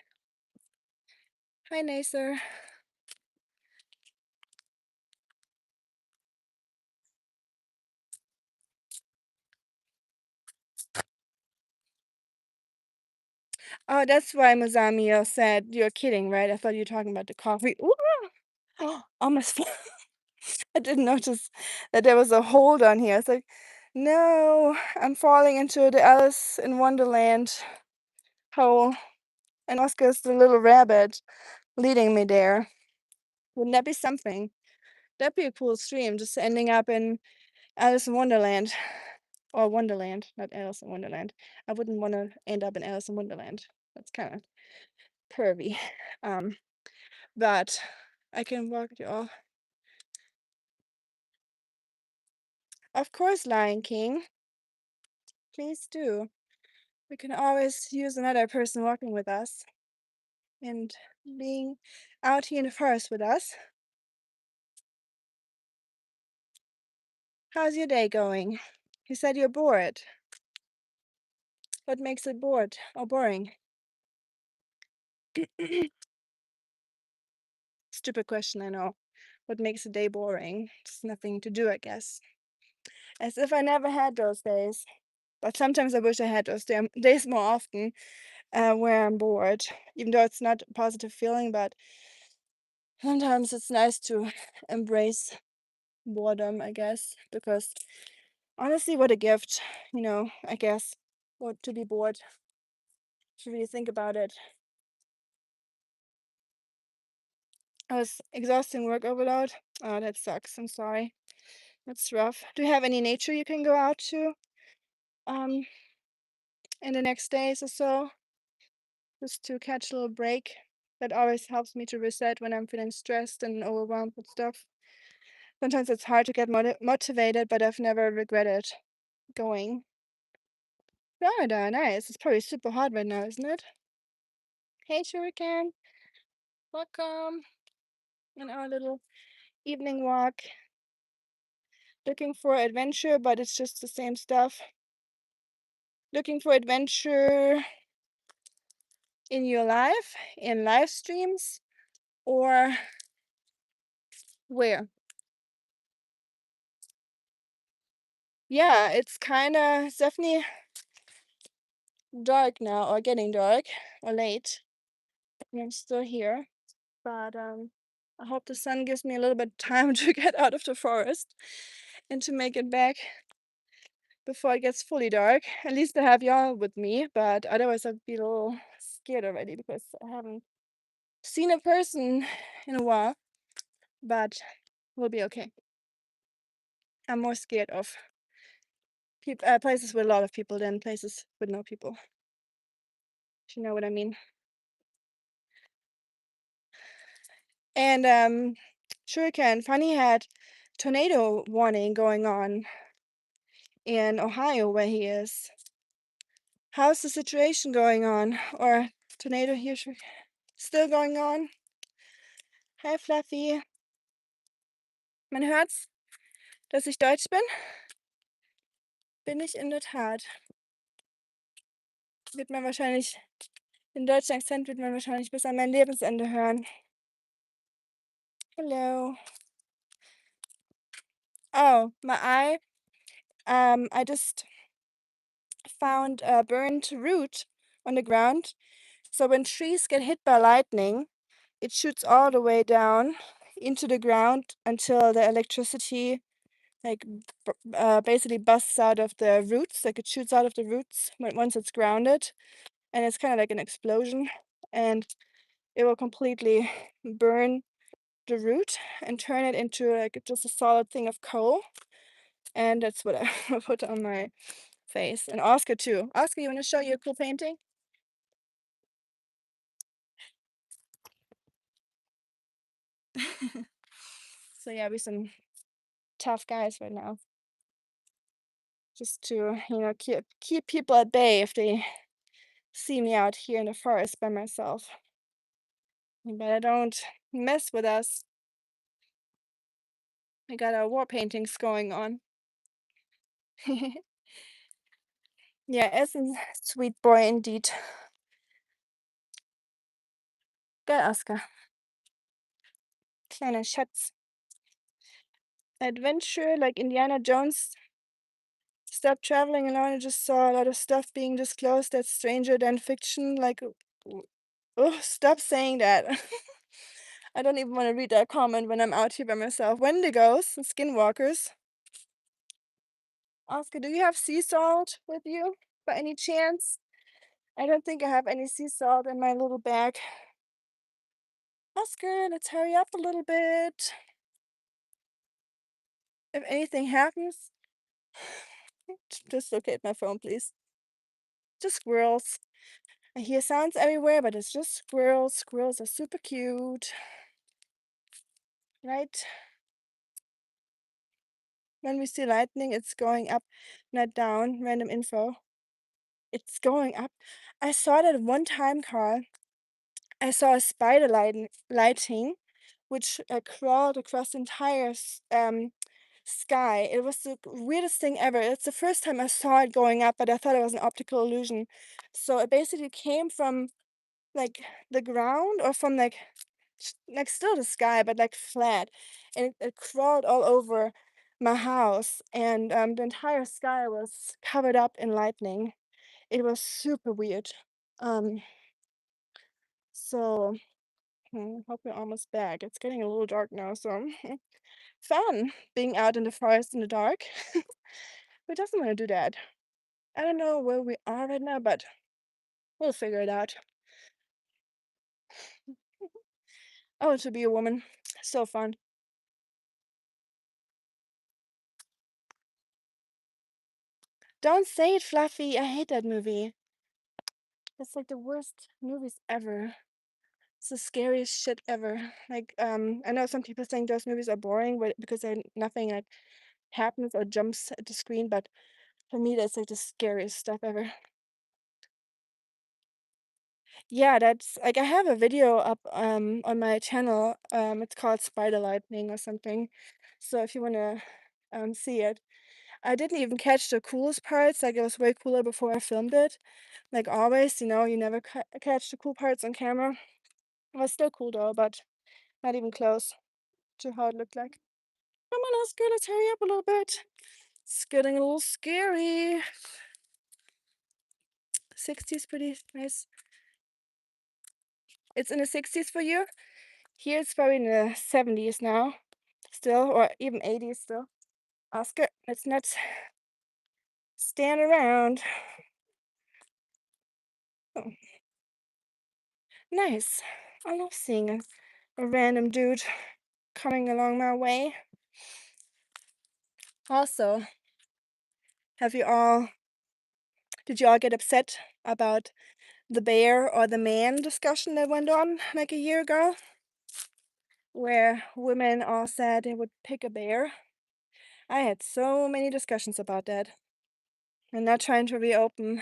Hi, Nacer. Oh, that's why Muzamio said, "You're kidding, right?" I thought you were talking about the coffee. Ooh! Almost. I didn't notice that there was a hold on here. It's like, no, I'm falling into the Alice in Wonderland hole, and Oscar's the little rabbit leading me there. Wouldn't that be something? That'd be a cool stream, just ending up in Alice in Wonderland. Or Wonderland, not Alice in Wonderland. I wouldn't want to end up in Alice in Wonderland. That's kind of pervy. But I can walk you all. Of course, Lion King. Please do. We can always use another person walking with us and being out here in the forest with us. How's your day going? You said you're bored. What makes it bored or boring? Stupid question, I know. What makes a day boring? Just nothing to do, I guess. As if I never had those days. But sometimes I wish I had those days more often where I'm bored, even though it's not a positive feeling, but sometimes it's nice to embrace boredom, I guess, because honestly, what a gift, I guess, what to be bored. Should really think about it. I was exhausting work overload. Oh, that sucks. I'm sorry. That's rough. Do you have any nature you can go out to um in the next days or so? Just to catch a little break. That always helps me to reset when I'm feeling stressed and overwhelmed with stuff. Sometimes it's hard to get motivated, but I've never regretted going. Florida, nice. It's probably super hot right now, isn't it? Hey, Shuriken. Welcome on our little evening walk. Looking for adventure, but it's just the same stuff. Looking for adventure in your life, in live streams, or where? Yeah, it's definitely dark now, or getting dark, or late. And I'm still here. But I hope the sun gives me a little bit of time to get out of the forest and to make it back before it gets fully dark. At least I have y'all with me, but otherwise I'd be a little scared already because I haven't seen a person in a while. But we'll be okay. I'm more scared of places with a lot of people than places with no people. If you know what I mean. And Shuriken, Funny had tornado warning going on in Ohio where he is. How's the situation going on? Or tornado here still going on? Hi Fluffy. Man hört's, dass ich Deutsch bin? Bin ich in der Tat. Wird man wahrscheinlich, den deutschen Akzent wird man wahrscheinlich bis an mein Lebensende hören. Hello. Oh, my eye. I just found a burnt root on the ground. So when trees get hit by lightning, it shoots all the way down into the ground until the electricity like basically busts out of the roots, like it shoots out of the roots once it's grounded, and it's kind of like an explosion, and it will completely burn the root and turn it into like just a solid thing of coal. And that's what I put on my face. And Oscar too. Oscar, you want to show you a cool painting? So yeah, we're some tough guys right now. Just to, keep people at bay if they see me out here in the forest by myself. But I don't mess with us. We got our war paintings going on. Yeah, er ist ein sweet boy indeed. Gell, Oscar? Kleiner Schatz. Adventure, like Indiana Jones. Stop traveling alone. I just saw a lot of stuff being disclosed that's stranger than fiction. Like, oh, stop saying that. I don't even want to read that comment when I'm out here by myself. Wendigos and skinwalkers. Oscar, do you have sea salt with you by any chance? I don't think I have any sea salt in my little bag. Oscar, let's hurry up a little bit. If anything happens, just locate my phone, please. Just squirrels. I hear sounds everywhere, but it's just squirrels. Squirrels are super cute. Right? When we see lightning, it's going up, not down. Random info. It's going up. I saw that one time, Carl. I saw a spider lighting, which crawled across the entire sky. It was the weirdest thing ever. It's the first time I saw it going up, but I thought it was an optical illusion. So it basically came from like the ground or from like still the sky, but like flat, and it crawled all over my house, and the entire sky was covered up in lightning. It was super weird. Um, so hope we're almost back. It's getting a little dark now, so fun being out in the forest in the dark. Who doesn't want to do that? I don't know where we are right now, but we'll figure it out. I want to be a woman. So fun. Don't say it, Fluffy. I hate that movie. It's like the worst movies ever. It's the scariest shit ever. Like, I know some people think those movies are boring, but because nothing like happens or jumps at the screen, but For me, that's like the scariest stuff ever. Yeah, that's like I have a video up on my channel. It's called Spider Lightning or something. So if you wanna see it. I didn't even catch the coolest parts. Like it was way cooler before I filmed it. Like always, you never catch the cool parts on camera. It was still cool though, but not even close to how it looked like. Come on, Oscar, let's hurry up a little bit. It's getting a little scary. 60s pretty nice. It's in the 60s for you. Here it's probably in the 70s now, still, or even 80s still. Oscar, let's not stand around. Oh, nice. I love seeing a random dude coming along my way. Also, have you all, did you all get upset about the bear or the man discussion that went on like a year ago? Where women all said they would pick a bear. I had so many discussions about that. I'm not trying to reopen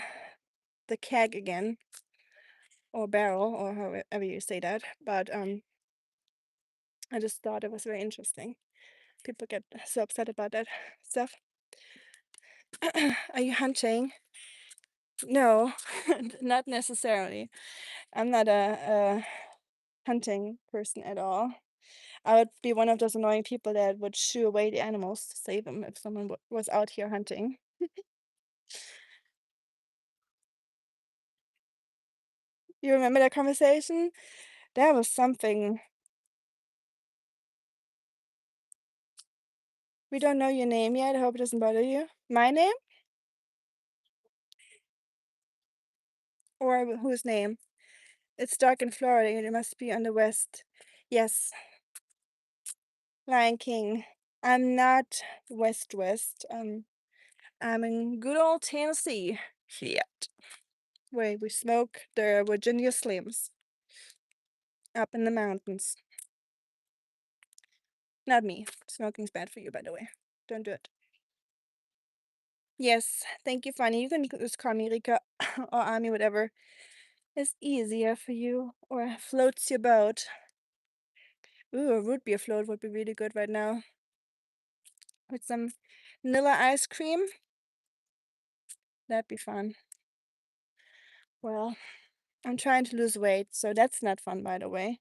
the keg again, or barrel, or however you say that, but I just thought it was very interesting. People get so upset about that stuff. Are you hunting? No, not necessarily. I'm not a hunting person at all. I would be one of those annoying people that would shoo away the animals to save them if someone was out here hunting. You remember that conversation? That was something. We don't know your name yet. I hope it doesn't bother you. My name or whose name? It's dark in Florida. It must be on the west. Yes, Lion King. I'm not west. I'm in good old Tennessee. Shit. Where we smoke the Virginia Slims up in the mountains. Not me. Smoking's bad for you, by the way. Don't do it. Yes, thank you, Fanny. You can just call me Rika or Ami, whatever is easier for you or floats your boat. Ooh, a root beer float would be really good right now with some vanilla ice cream. That'd be fun. Well, I'm trying to lose weight, so that's not fun, by the way.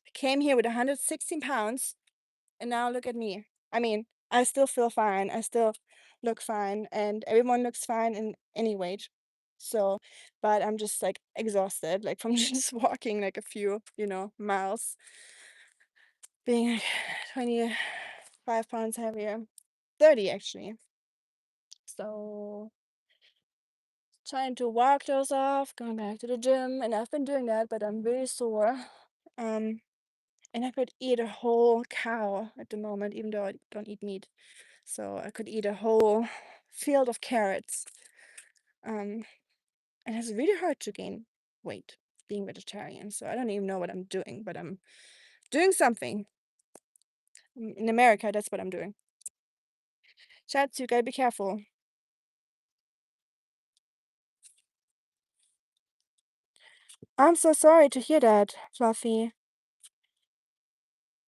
I came here with 116 pounds, and now look at me. I mean, I still feel fine. I still look fine, and everyone looks fine in any weight. So, but I'm just like exhausted, like from just walking like a few, miles, being like 25 pounds heavier, 30 actually. So, trying to walk those off, going back to the gym, and I've been doing that, but I'm really sore. And I could eat a whole cow at the moment, even though I don't eat meat. So I could eat a whole field of carrots. And it's really hard to gain weight being vegetarian. So I don't even know what I'm doing, but I'm doing something. In America, that's what I'm doing. Chats, you gotta be careful. I'm so sorry to hear that, Fluffy.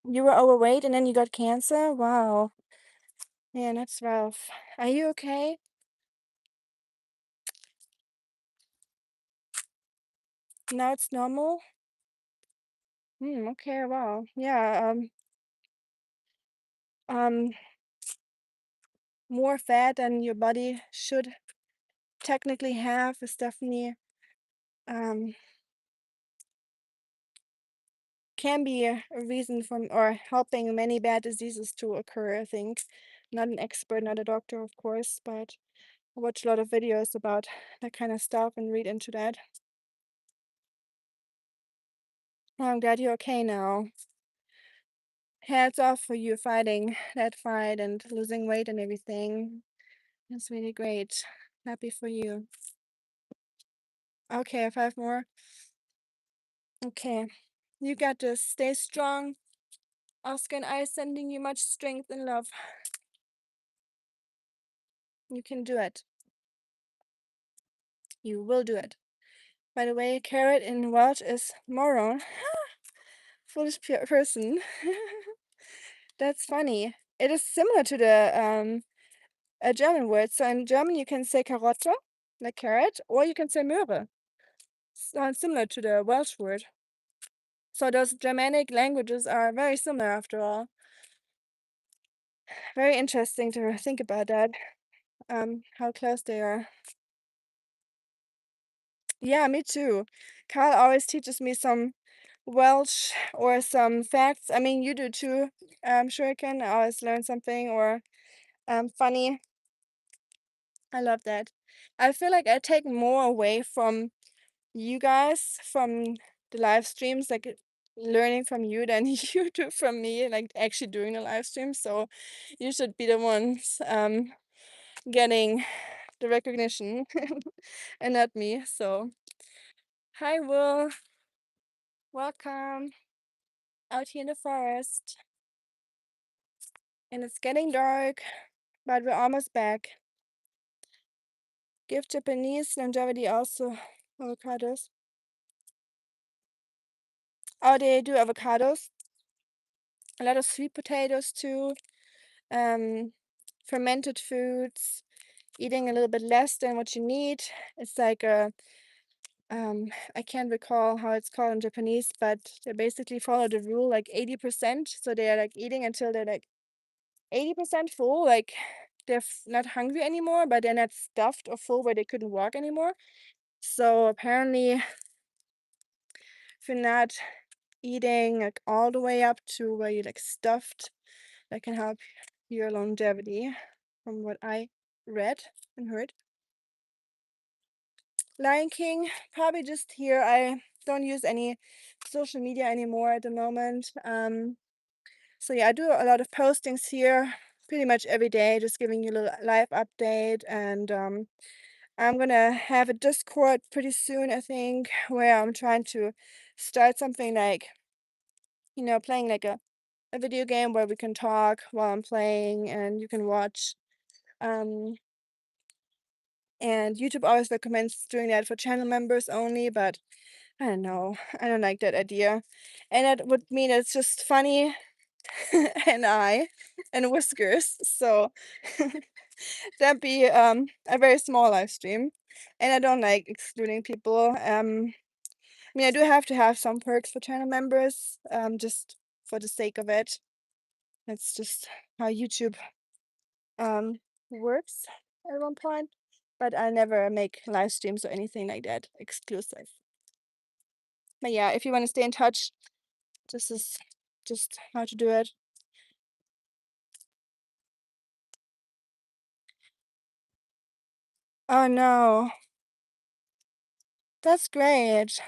You were overweight and then you got cancer? Wow. Man, that's rough. Are you okay? Now it's normal? Okay, wow. Yeah, um, more fat than your body should technically have is definitely um can be a reason for or helping many bad diseases to occur, I think. Not an expert, not a doctor, of course, but I watch a lot of videos about that kind of stuff and read into that. I'm glad you're okay now. Hats off for you fighting that fight and losing weight and everything. That's really great. Happy for you. Okay, 5 more. Okay, you got this. Stay strong. Oscar and I sending you much strength and love. You can do it. You will do it. By the way, carrot in Welsh is moron. Foolish person. That's funny. It is similar to the a German word. So in German, you can say Karotte, like carrot, or you can say Möhre. Sounds similar to the Welsh word. So those Germanic languages are very similar after all. Very interesting to think about that, how close they are. Yeah, me too. Carl always teaches me some Welsh or some facts. I mean, you do too. I'm sure I can always learn something or funny. I love that. I feel like I take more away from you guys, from the live streams, like learning from you than you do from me, like actually doing the live stream. So you should be the ones getting the recognition and not me. So hi Will, welcome out here in the forest. And it's getting dark, but we're almost back. Give Japanese longevity also avocados. Oh, they do avocados. A lot of sweet potatoes too. Fermented foods. Eating a little bit less than what you need. It's like a I can't recall how it's called in Japanese, but they basically follow the rule like 80%. So they're like eating until they're like 80% full, like they're not hungry anymore, but they're not stuffed or full where they couldn't walk anymore. So apparently, if you're not eating like all the way up to where you're like stuffed, that can help your longevity, from what I read and heard. Lion King, probably just here. I don't use any social media anymore at the moment. So yeah, I do a lot of postings here pretty much every day, just giving you a little live update. And I'm gonna have a Discord pretty soon, I think, where I'm trying to start something like, playing like a video game where we can talk while I'm playing and you can watch. Um, and YouTube always recommends doing that for channel members only, but I don't know. I don't like that idea. And that would mean it's just funny and whiskers. So that'd be a very small live stream. And I don't like excluding people. I mean, I do have to have some perks for channel members, just for the sake of it. That's just how YouTube works at one point. But I never make live streams or anything like that exclusive. But yeah, if you want to stay in touch, this is just how to do it. Oh no, that's great.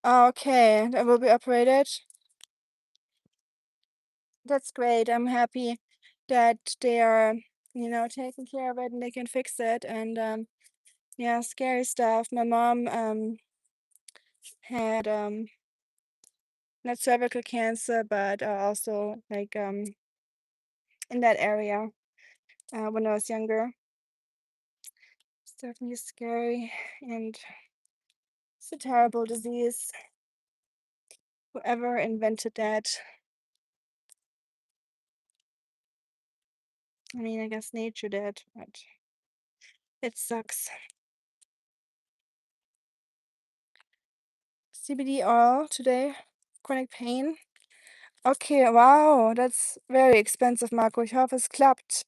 Oh, okay, that will be operated. That's great. I'm happy that they are, taking care of it and they can fix it. And yeah, scary stuff. My mom had not cervical cancer, but also like in that area when I was younger. It's definitely scary and it's a terrible disease. Whoever invented that, I mean, I guess nature did, but it sucks. CBD oil today, chronic pain. Okay, wow, that's very expensive, Marco. Ich hoffe, es klappt.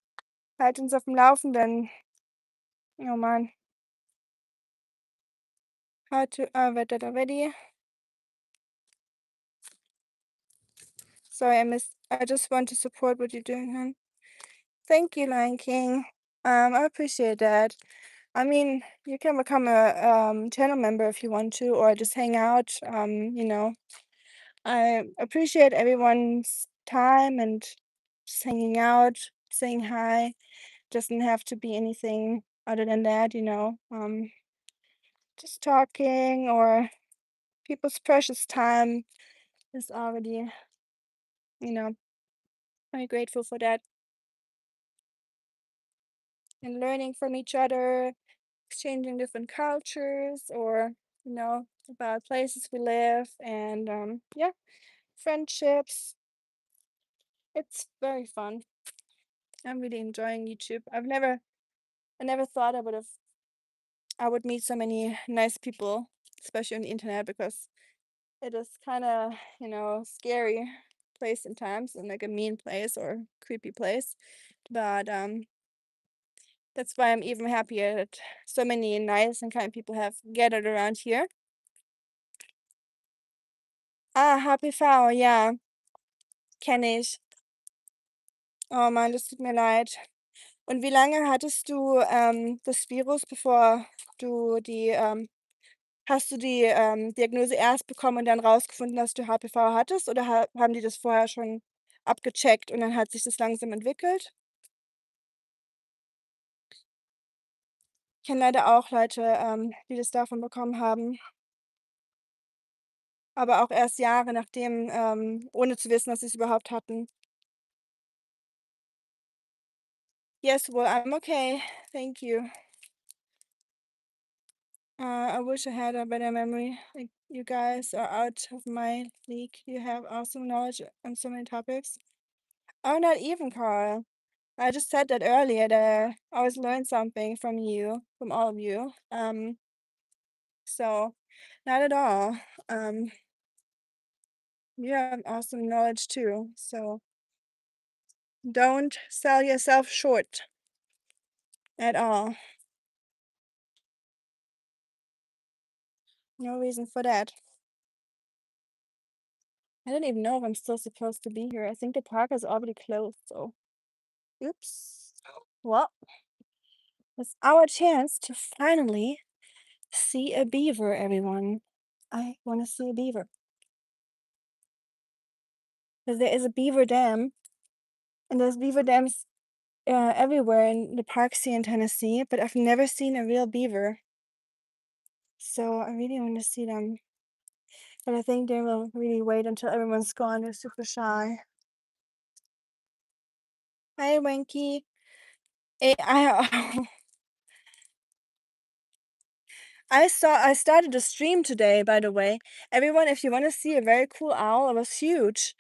Halt uns auf dem Laufenden. Oh Mann. How to get that already? Sorry, I just want to support what you're doing, hon. Thank you, Lion King. I appreciate that. I mean, you can become a channel member if you want to, or just hang out. I appreciate everyone's time and just hanging out, saying hi. Doesn't have to be anything other than that. Just talking or people's precious time is already, you know, very grateful for that. and learning from each other, exchanging different cultures or, about places we live and yeah, friendships. It's very fun. I'm really enjoying YouTube. I never thought I would meet so many nice people, especially on the internet, because it is kind of, scary place in times and like a mean place or creepy place. But that's why I'm even happier that so many nice and kind people have gathered around here. Ah, Happy Flower, ja, kenne ich. Oh Mann, das tut mir leid. Und wie lange hattest du das Virus, bevor du hast du die Diagnose erst bekommen und dann rausgefunden, dass du HPV hattest, oder haben die das vorher schon abgecheckt und dann hat sich das langsam entwickelt? Ich kenne leider auch Leute, die das davon bekommen haben, aber auch erst Jahre nachdem, ohne zu wissen, dass sie es überhaupt hatten. Yes, well, I'm okay. Thank you. I wish I had a better memory. Like, you guys are out of my league. You have awesome knowledge on so many topics. Oh, not even, Carl. I just said that earlier that I always learn something from you, from all of you. So not at all. Um, you have awesome knowledge too. So don't sell yourself short at all. No reason for that. I don't even know if I'm still supposed to be here. I think the park is already closed, so oops. Well, it's our chance to finally see a beaver, everyone. I want to see a beaver. Because there is a beaver dam, and there's beaver dams everywhere in the parks here in Tennessee, but I've never seen a real beaver. So I really want to see them. But I think they will really wait until everyone's gone. They're super shy. Hi, Wanky. I I started a stream today, by the way. Everyone, if you want to see a very cool owl, it was huge.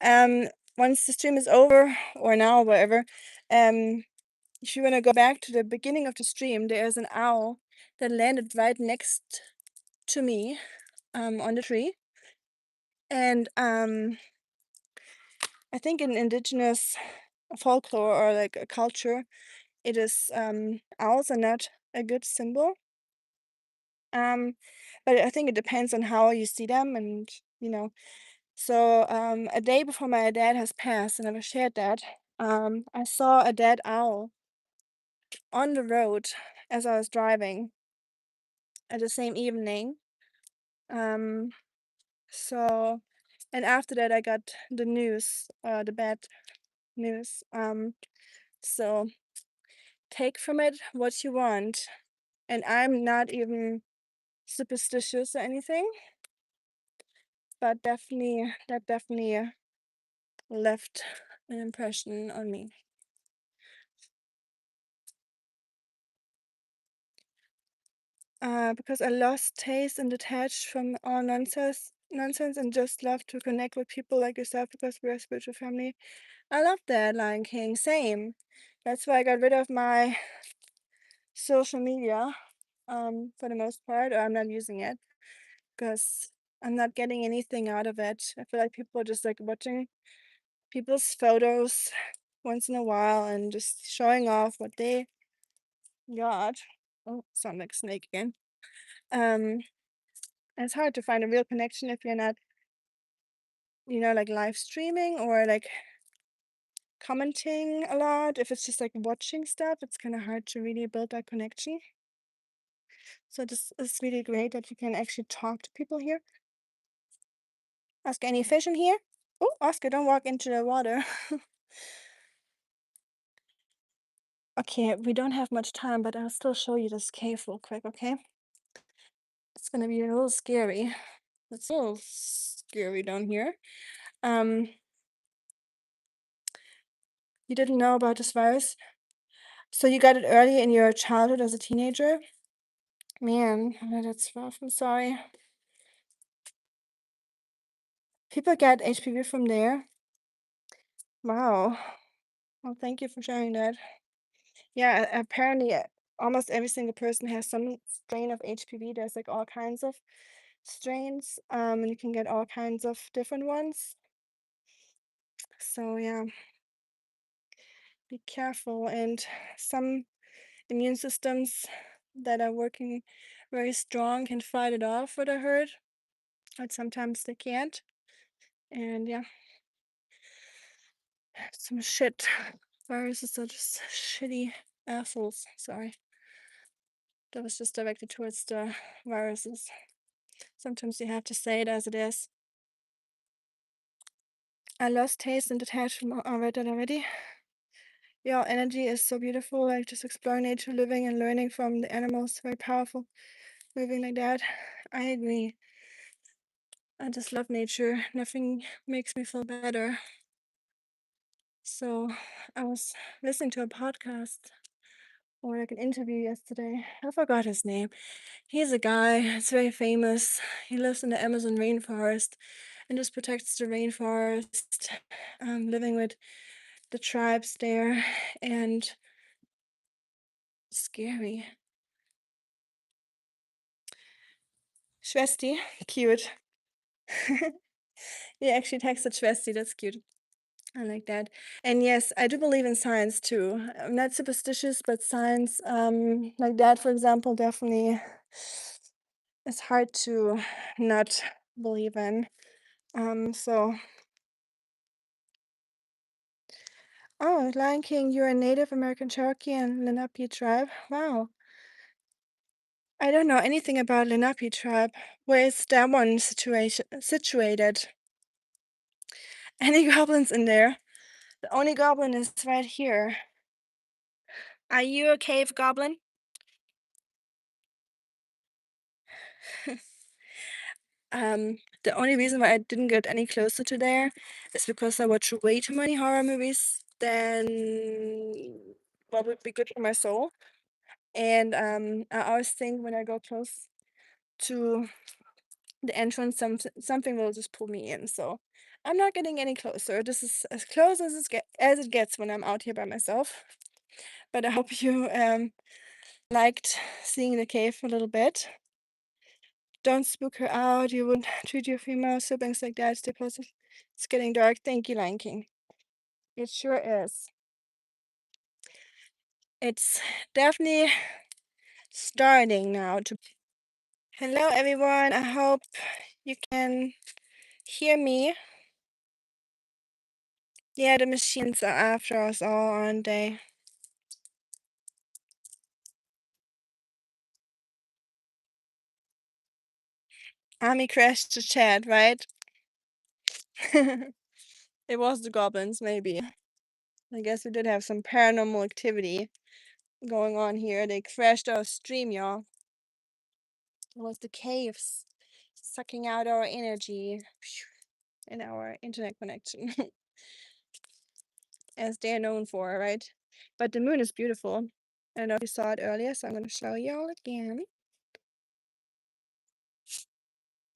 Once the stream is over, or now, wherever, if you want to go back to the beginning of the stream, there's an owl that landed right next to me, on the tree. And I think in indigenous folklore or like a culture, it is owls are not a good symbol. But I think it depends on how you see them, and you know. So a day before my dad has passed, and I shared that, I saw a dead owl on the road as I was driving at the same evening. Um, so, and after that, I got the news, the bad news. So take from it what you want. And I'm not even superstitious or anything, but that definitely left an impression on me. Because I lost taste and detached from all nonsense and just love to connect with people like yourself because we're a spiritual family. I love that, Lion King. Same. That's why I got rid of my social media, for the most part, or I'm not using it because I'm not getting anything out of it. I feel like people are just like watching people's photos once in a while and just showing off what they got. Oh, sound like a snake again. Um, and it's hard to find a real connection if you're not, like live streaming or like commenting a lot. If it's just like watching stuff, it's kind of hard to really build that connection. So this is really great that you can actually talk to people here. Oscar, any fish in here? Oh, Oscar, don't walk into the water. Okay, we don't have much time, but I'll still show you this cave real quick, okay? It's gonna be a little scary. It's a little scary down here. Um, you didn't know about this virus? So you got it early in your childhood as a teenager? Man, that's rough. I'm sorry. People get HPV from there? Wow. Well, thank you for sharing that. Yeah, apparently, almost every single person has some strain of HPV. There's like all kinds of strains, and you can get all kinds of different ones. So yeah, be careful. And some immune systems that are working very strong can fight it off, what I heard, but sometimes they can't. And yeah, some shit. Viruses are just shitty assholes. Sorry. That was just directed towards the viruses. Sometimes you have to say it as it is. I lost taste and detachment. I read that already. Yeah, energy is so beautiful. Like just exploring nature, living and learning from the animals. Very powerful. Moving like that. I agree. I just love nature. Nothing makes me feel better. So I was listening to a podcast or like an interview yesterday. I forgot his name. He's a guy, it's very famous. He lives in the Amazon rainforest and just protects the rainforest, living with the tribes there, and scary. Schwesti, cute. He actually texted Schwesti, that's cute. I like that. And yes, I do believe in science too. I'm not superstitious, but science, like that, for example, definitely is hard to not believe in. So, oh, Lion King, you're a Native American Cherokee and Lenape tribe. Wow. I don't know anything about Lenape tribe. Where is that one situated? Any goblins in there? The only goblin is right here. Are you a cave goblin? The only reason why I didn't get any closer to there is because I watch way too many horror movies than what would be good for my soul. And I always think when I go close to the entrance, something will just pull me in. So I'm not getting any closer. This is as close as it gets when I'm out here by myself. But I hope you liked seeing the cave a little bit. Don't spook her out. You wouldn't treat your female siblings like that. Stay positive. It's getting dark. Thank you, Lion King. It sure is. It's definitely starting now to. Hello, everyone. I hope you can hear me. Yeah, the machines are after us all, aren't they? Army crashed the chat, right? It was the goblins, maybe. I guess we did have some paranormal activity going on here. They crashed our stream, y'all. It was the caves sucking out our energy and our internet connection, as they're known for, right? But the moon is beautiful. I don't know if you saw it earlier, so I'm going to show you all again.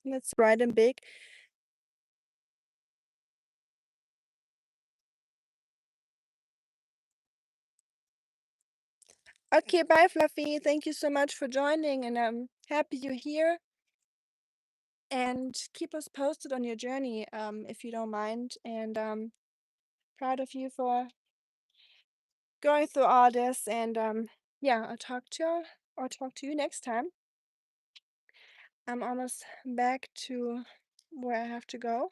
And it's bright and big. Okay, bye, Fluffy. Thank you so much for joining, and I'm happy you're here. And keep us posted on your journey, if you don't mind. And proud of you for going through all this. And yeah, I'll talk to you next time. I'm almost back to where I have to go.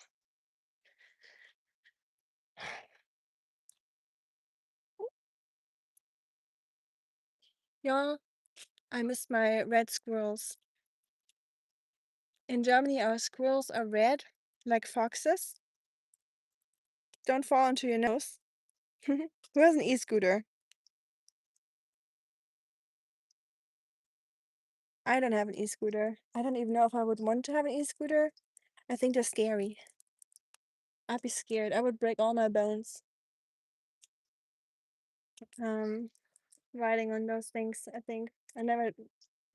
Y'all, I miss my red squirrels. In Germany, our squirrels are red, like foxes. Don't fall onto your nose. Who has an e-scooter? I don't have an e-scooter. I don't even know if I would want to have an e-scooter. I think they're scary. I'd be scared. I would break all my bones. Um, riding on those things, I think. I never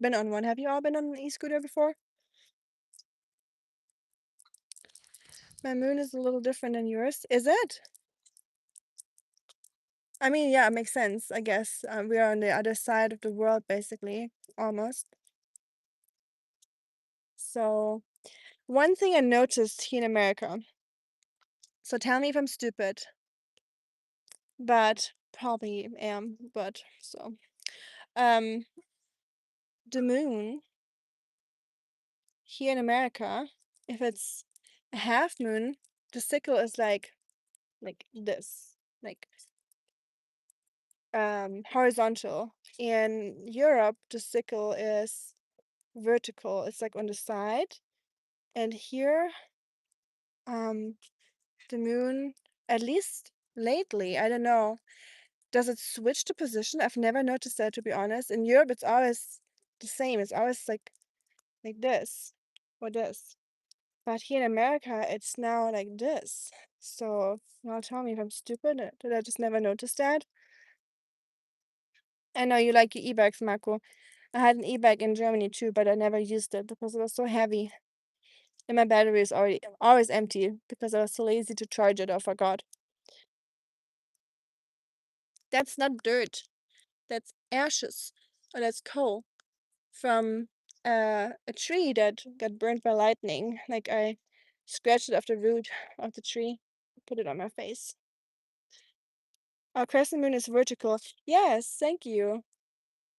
been on one. Have you all been on an e-scooter before? My moon is a little different than yours. Is it? I mean, yeah, it makes sense, I guess. We are on the other side of the world, basically, almost. So, one thing I noticed here in America, so tell me if I'm stupid, but probably am, but so. Um, the moon here in America, if it's a half moon, the sickle is like this, like horizontal. In Europe, the sickle is vertical. It's like on the side. And here, um, the moon, at least lately, I don't know, does it switch the position? I've never noticed that, to be honest. In Europe, it's always the same. It's always like this or this. But here in America, it's now like this. So now tell me if I'm stupid. Did I just never notice that? I know you like your e-bikes, Marco. I had an e-bike in Germany too, but I never used it because it was so heavy. And my battery is already always empty because I was so lazy to charge it or forgot. That's not dirt. That's ashes. Or that's coal from a tree that got burned by lightning. Like I scratched it off the root of the tree, put it on my face. Our crescent moon is vertical. Yes, thank you.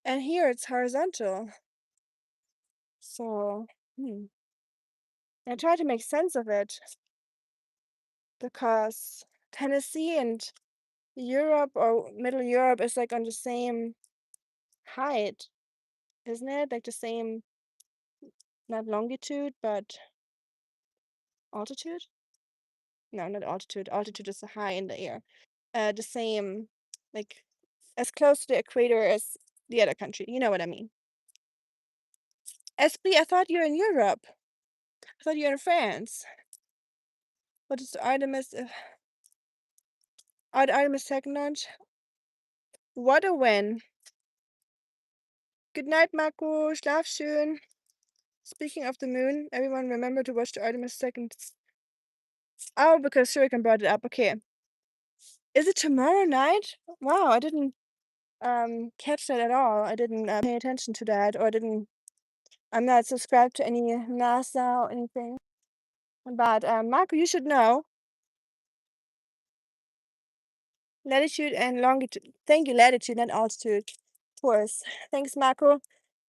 And here it's horizontal. So, I try to make sense of it because Tennessee and Europe or Middle Europe is like on the same height, isn't it? Like the same, not longitude, but altitude? No, not altitude. Altitude is high in the air. The same, like as close to the equator as the other country. You know what I mean? SB, I thought you were in Europe. I thought you were in France. What is the Artemis? Artemis second launch? What a win. Good night, Marco. Schlaf schön. Speaking of the moon, everyone remember to watch the Artemis second. Oh, because Shuriken brought it up. Okay. Is it tomorrow night? Wow, I didn't catch that at all. I didn't pay attention to that, or didn't. I'm not subscribed to any NASA or anything. But Marco, you should know. Latitude and longitude. Thank you, latitude and altitude. Of course. Thanks, Marco.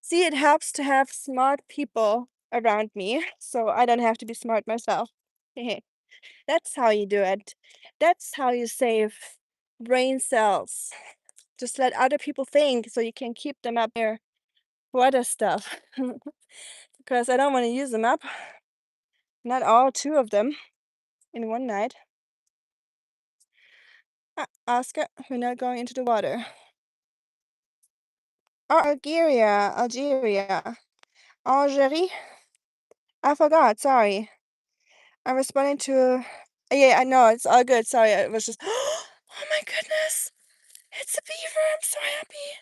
See, it helps to have smart people around me, so I don't have to be smart myself. Hey, that's how you do it. That's how you save brain cells. Just let other people think so you can keep them up there for other stuff. Because I don't want to use them up. Not all two of them in one night. Oscar, we're not going into the water. Oh, Algeria. Algeria. I forgot, sorry. I'm responding to. Yeah, I know, it's all good. Sorry, I was just. Oh my goodness! It's a beaver! I'm so happy!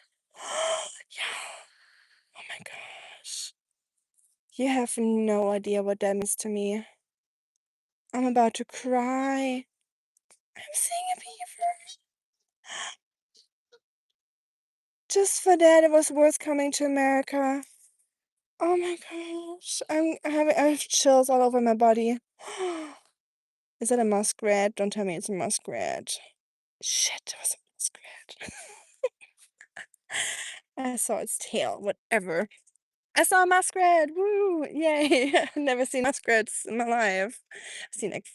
Yeah! Oh my gosh. You have no idea what that means to me. I'm about to cry. I'm seeing a beaver. Just for that, it was worth coming to America. Oh my gosh. I have chills all over my body. Is that a muskrat? Don't tell me it's a muskrat. Shit, it was a muskrat. I saw its tail, whatever. I saw a muskrat! Woo! Yay! I've never seen muskrats in my life. I've seen like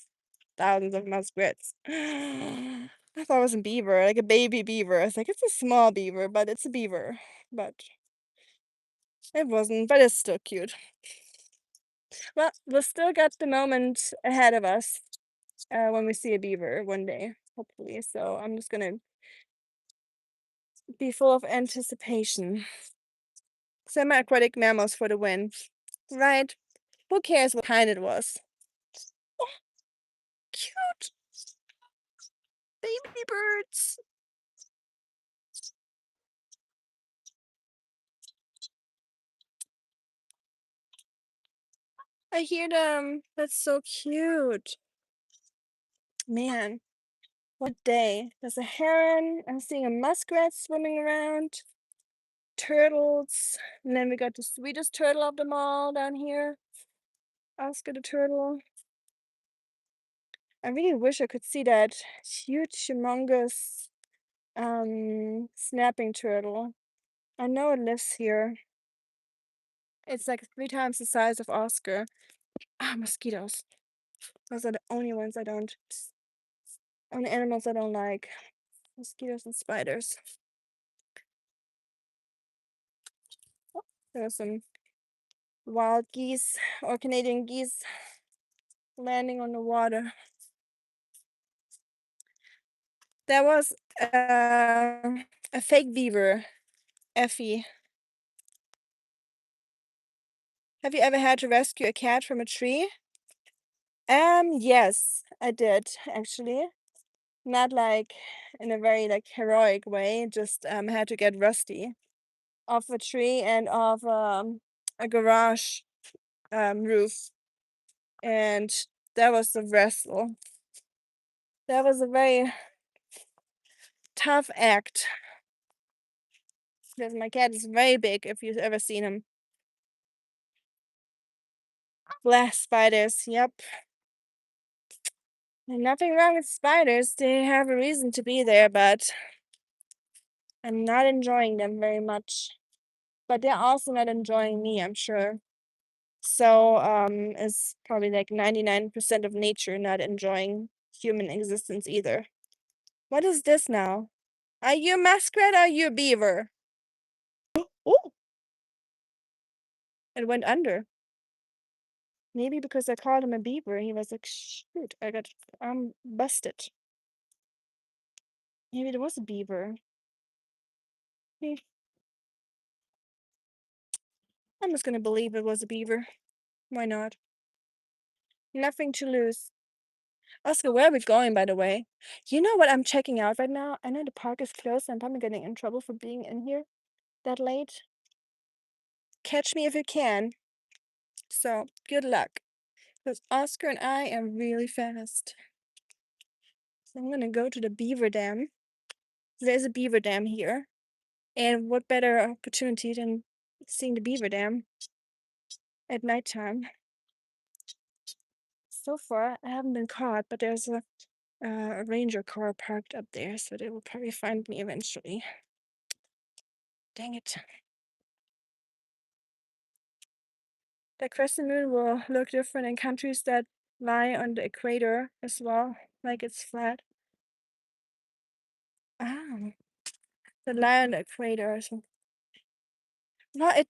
thousands of muskrats. I thought it was a beaver, like a baby beaver. I was like, it's a small beaver, but it's a beaver. But it wasn't, but it's still cute. Well, we've still got the moment ahead of us when we see a beaver one day, hopefully. So I'm just gonna be full of anticipation. Semi-aquatic mammals for the win. Right? Who cares what kind it was? Oh, cute baby birds. I hear them. That's so cute. Man, what day. There's a heron. I'm seeing a muskrat swimming around. Turtles. And then we got the sweetest turtle of them all down here. Oscar the turtle. I really wish I could see that huge, humongous snapping turtle. I know it lives here. It's like 3 times the size of Oscar. Ah, mosquitoes. Those are the only animals I don't like. Mosquitoes and spiders. Oh, there are some wild geese or Canadian geese landing on the water. There was a fake beaver, Effie. Have you ever had to rescue a cat from a tree? Yes, I did actually. Not like in a very like heroic way, just had to get Rusty off a tree and off a garage roof. And that was the wrestle. That was a very tough act because my cat is very big if you've ever seen him. Glass spiders, yep. And nothing wrong with spiders, they have a reason to be there, but I'm not enjoying them very much. But they're also not enjoying me, I'm sure. So, it's probably like 99% of nature not enjoying human existence either. What is this now? Are you a muskrat or are you a beaver? Oh, it went under. Maybe because I called him a beaver, he was like, shoot, I got busted. Maybe it was a beaver. Hmm, I'm just gonna believe it was a beaver. Why not? Nothing to lose. Oscar, where are we going, by the way? You know what I'm checking out right now? I know the park is closed. I'm probably getting in trouble for being in here that late. Catch me if you can. So, good luck. Because Oscar and I are really fast. So I'm gonna go to the beaver dam. There's a beaver dam here. And what better opportunity than seeing the beaver dam at nighttime? So far, I haven't been caught, but there's a ranger car parked up there, so they will probably find me eventually. Dang it. The crescent moon will look different in countries that lie on the equator as well, like it's flat. Ah, the lie on the equator. So, well,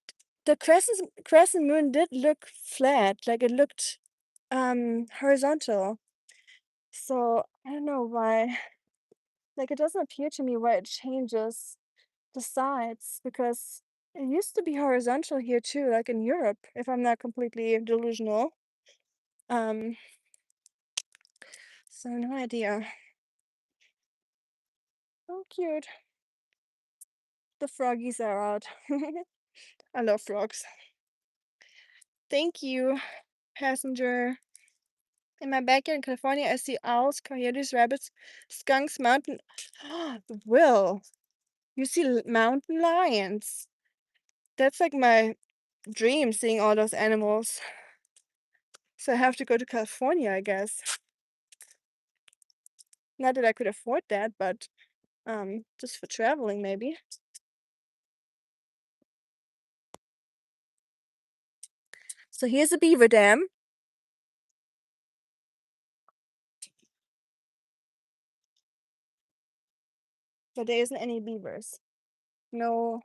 the crescent moon did look flat, like it looked horizontal. So I don't know why. Like it doesn't appear to me why it changes the sides because it used to be horizontal here too, like in Europe, if I'm not completely delusional. Um, so no idea. So cute. The froggies are out. I love frogs. Thank you, passenger. In my backyard in California, I see owls, coyotes, rabbits, skunks, mountain. Will, you see mountain lions. That's like my dream, seeing all those animals. So I have to go to California, I guess. Not that I could afford that, but just for traveling, maybe. So here's a beaver dam. But there isn't any beavers. No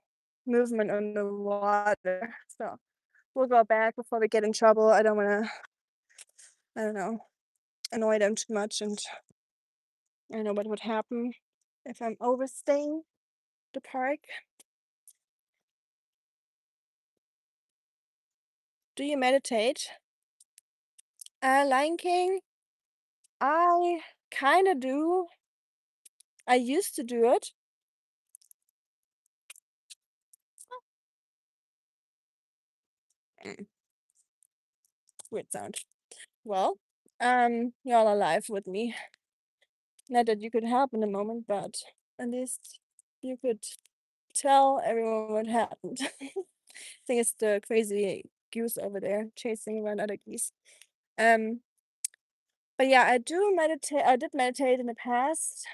movement on the water. So we'll go back before we get in trouble. I don't want to, I don't know, annoy them too much. And I don't know what would happen if I'm overstaying the park. Do you meditate? Lion King? I kind of do. I used to do it. Weird sound. Well, y'all are alive with me. Not that you could help in the moment, but at least you could tell everyone what happened. I think it's the crazy goose over there chasing around other geese. Um, but yeah, I do meditate. I did meditate in the past.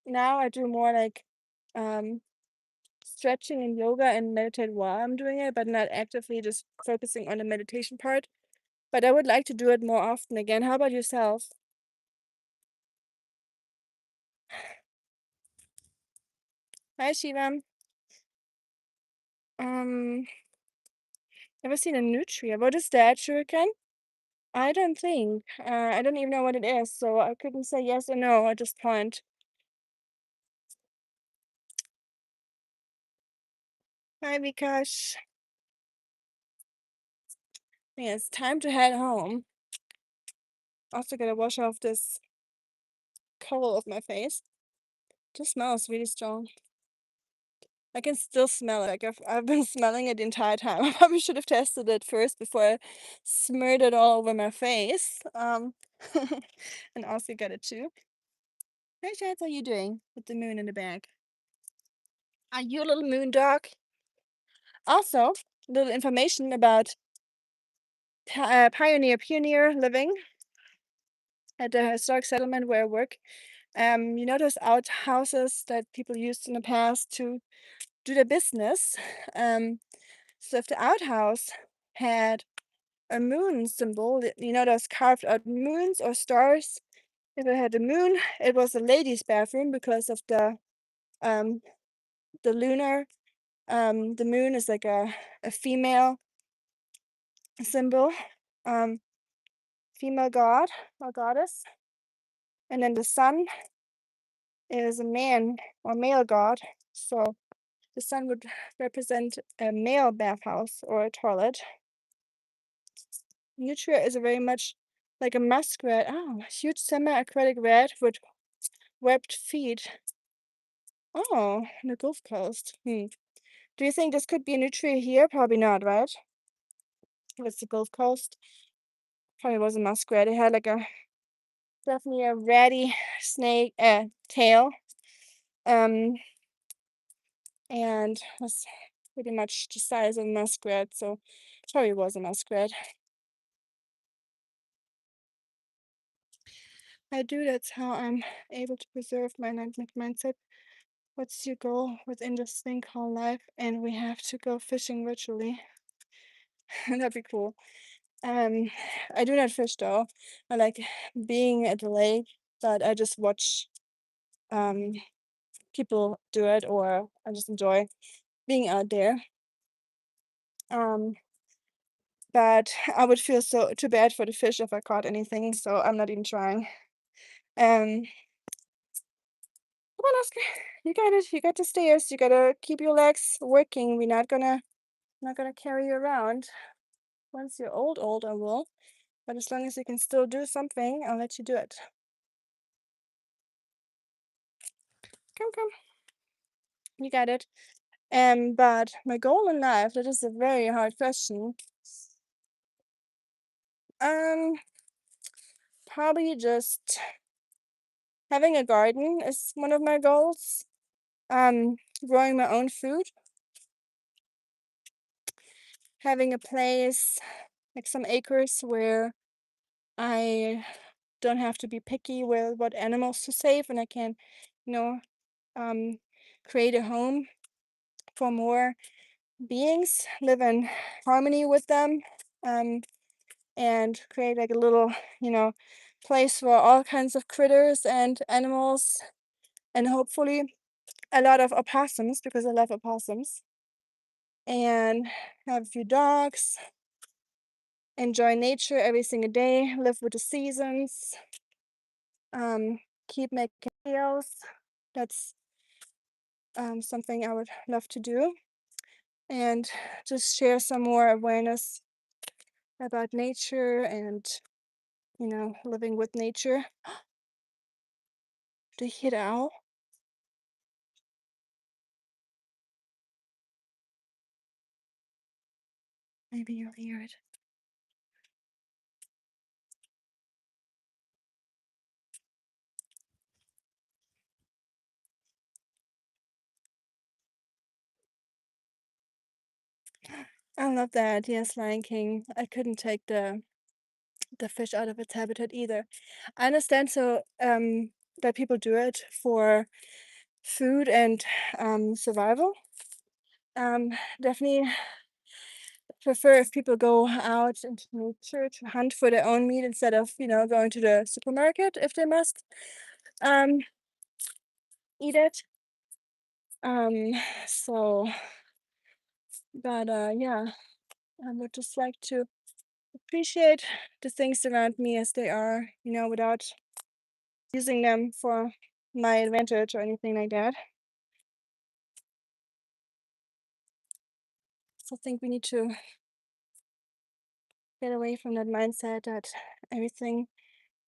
Now I do more like um stretching and yoga and meditate while I'm doing it, but not actively just focusing on the meditation part. But I would like to do it more often again. How about yourself? Hi, Shivam. Um, Ever seen a nutria? What is that, shuriken? I don't think. I don't even know what it is, so I couldn't say yes or no at this point. Hi, Vikash. Yeah, it's time to head home. Also gotta wash off this coal off my face. Just smells really strong. I can still smell it. Like I've been smelling it the entire time. I probably should have tested it first before I smeared it all over my face. And also got it too. Hey, Chad, how you doing with the moon in the back? Are you a little moon dog? Also, a little information about pioneer living at the historic settlement where I work. You know those outhouses that people used in the past to do their business. So if the outhouse had a moon symbol, you know those carved out moons or stars. If it had a moon, it was a ladies' bathroom because of um the lunar. The moon is like a female symbol, um, female god or goddess, and then the sun is a man or male god. So the sun would represent a male bathhouse or a toilet. Nutria is a very much like a muskrat. Oh, a huge semi-aquatic rat with webbed feet. Oh, on the Gulf Coast. Do you think this could be a nutria here? Probably not, right? It's the Gulf Coast. Probably was a muskrat. It had like a definitely a ratty snake tail. Um, and was pretty much the size of a muskrat, so probably was a muskrat. I do, that's how I'm able to preserve my dynamic mindset. What's your goal within this thing called life? And we have to go fishing virtually. That'd be cool. I do not fish though. I like being at the lake, but I just watch um people do it, or I just enjoy being out there. Um, but I would feel so too bad for the fish if I caught anything, so I'm not even trying. Um, Come on, Oscar. You got it. You got the stairs. You gotta keep your legs working. We're not gonna carry you around. Once you're old, I will. But as long as you can still do something, I'll let you do it. Come, come. You got it. But my goal in life, that is a very hard question. Um, Probably just having a garden is one of my goals. Growing my own food, having a place, like some acres where I don't have to be picky with what animals to save, and I can, you know, um, create a home for more beings, live in harmony with them, and create like a little, you know, place for all kinds of critters and animals, and hopefully a lot of opossums because I love opossums, and have a few dogs, enjoy nature every single day, live with the seasons, um, keep making videos. That's something I would love to do, and just share some more awareness about nature and, living with nature. Do you hear the owl? Maybe you'll hear it. I love that. Yes, Lion King. I couldn't take the fish out of its habitat either. I understand that people do it for food and survival. Um, Definitely prefer if people go out into nature to hunt for their own meat instead of, going to the supermarket if they must um eat it. Um, so but yeah, I would just like to appreciate the things around me as they are, without using them for my advantage or anything like that. So I think we need to get away from that mindset that everything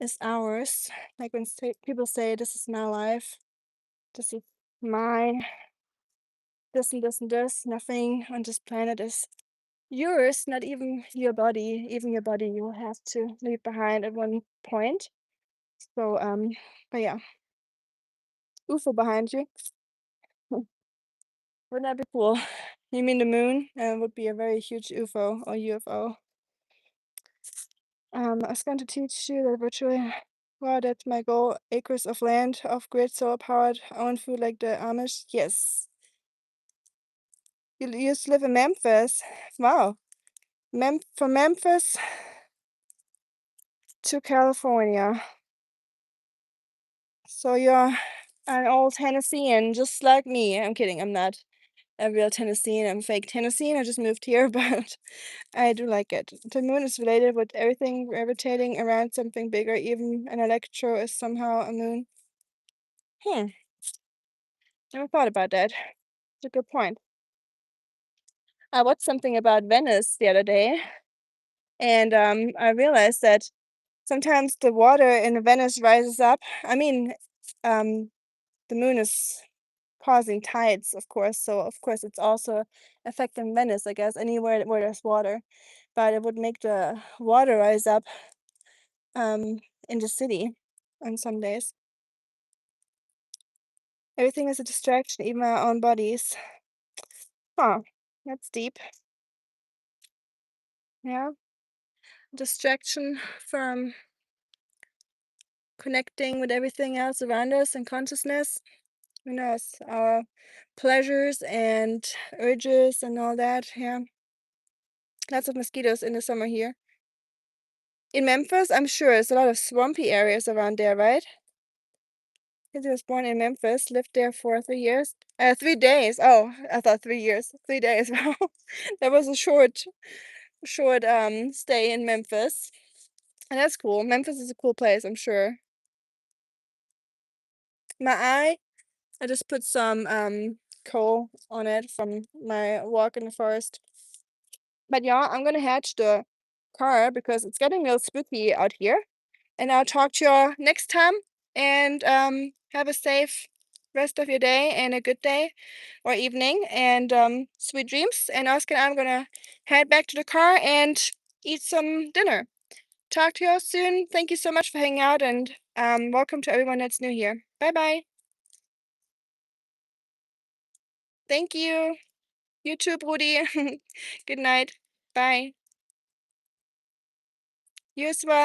is ours. Like when people say, "This is my life, this is mine, this and this and this, nothing on this planet is yours, not even your body. Even your body you will have to leave behind at one point." So, but yeah, UFO behind you. Wouldn't that be cool? You mean the moon? Would be a very huge UFO or UFO. I was going to teach you that virtually, wow, that's my goal. Acres of land, off-grid, solar-powered, own food like the Amish. Yes. You used to live in Memphis. Wow. From Memphis to California. So you're an old Tennessean, just like me. I'm kidding. I'm not a real Tennessean. I'm fake Tennessean. I just moved here, but I do like it. The moon is related with everything gravitating around something bigger. Even an electro is somehow a moon. Hmm. Never thought about that. It's a good point. I watched something about Venice the other day, and I realized that sometimes the water in Venice rises up. I mean, um, the moon is causing tides, of course, so of course it's also affecting Venice, I guess, anywhere where there's water. But it would make the water rise up um in the city on some days. Everything is a distraction, even our own bodies. Huh, that's deep. Yeah, distraction from connecting with everything else around us and consciousness. Who knows? Our pleasures and urges and all that. Yeah, lots of mosquitoes in the summer here. In Memphis, I'm sure there's a lot of swampy areas around there, right? He was born in Memphis, lived there for 3 years. 3 days. Oh, I thought 3 years. 3 days. Wow. That was a short stay in Memphis. And that's cool. Memphis is a cool place, I'm sure. My eye, I just put some coal on it from my walk in the forest. But yeah, I'm gonna hatch the car because it's getting real spooky out here. And I'll talk to you next time. And have a safe rest of your day and a good day or evening and sweet dreams. And Oscar and I'm gonna head back to the car and eat some dinner. Talk to you all soon. Thank you so much for hanging out and welcome to everyone that's new here. Bye bye. Thank you. You too, Brudi. Good night. Bye. You as well.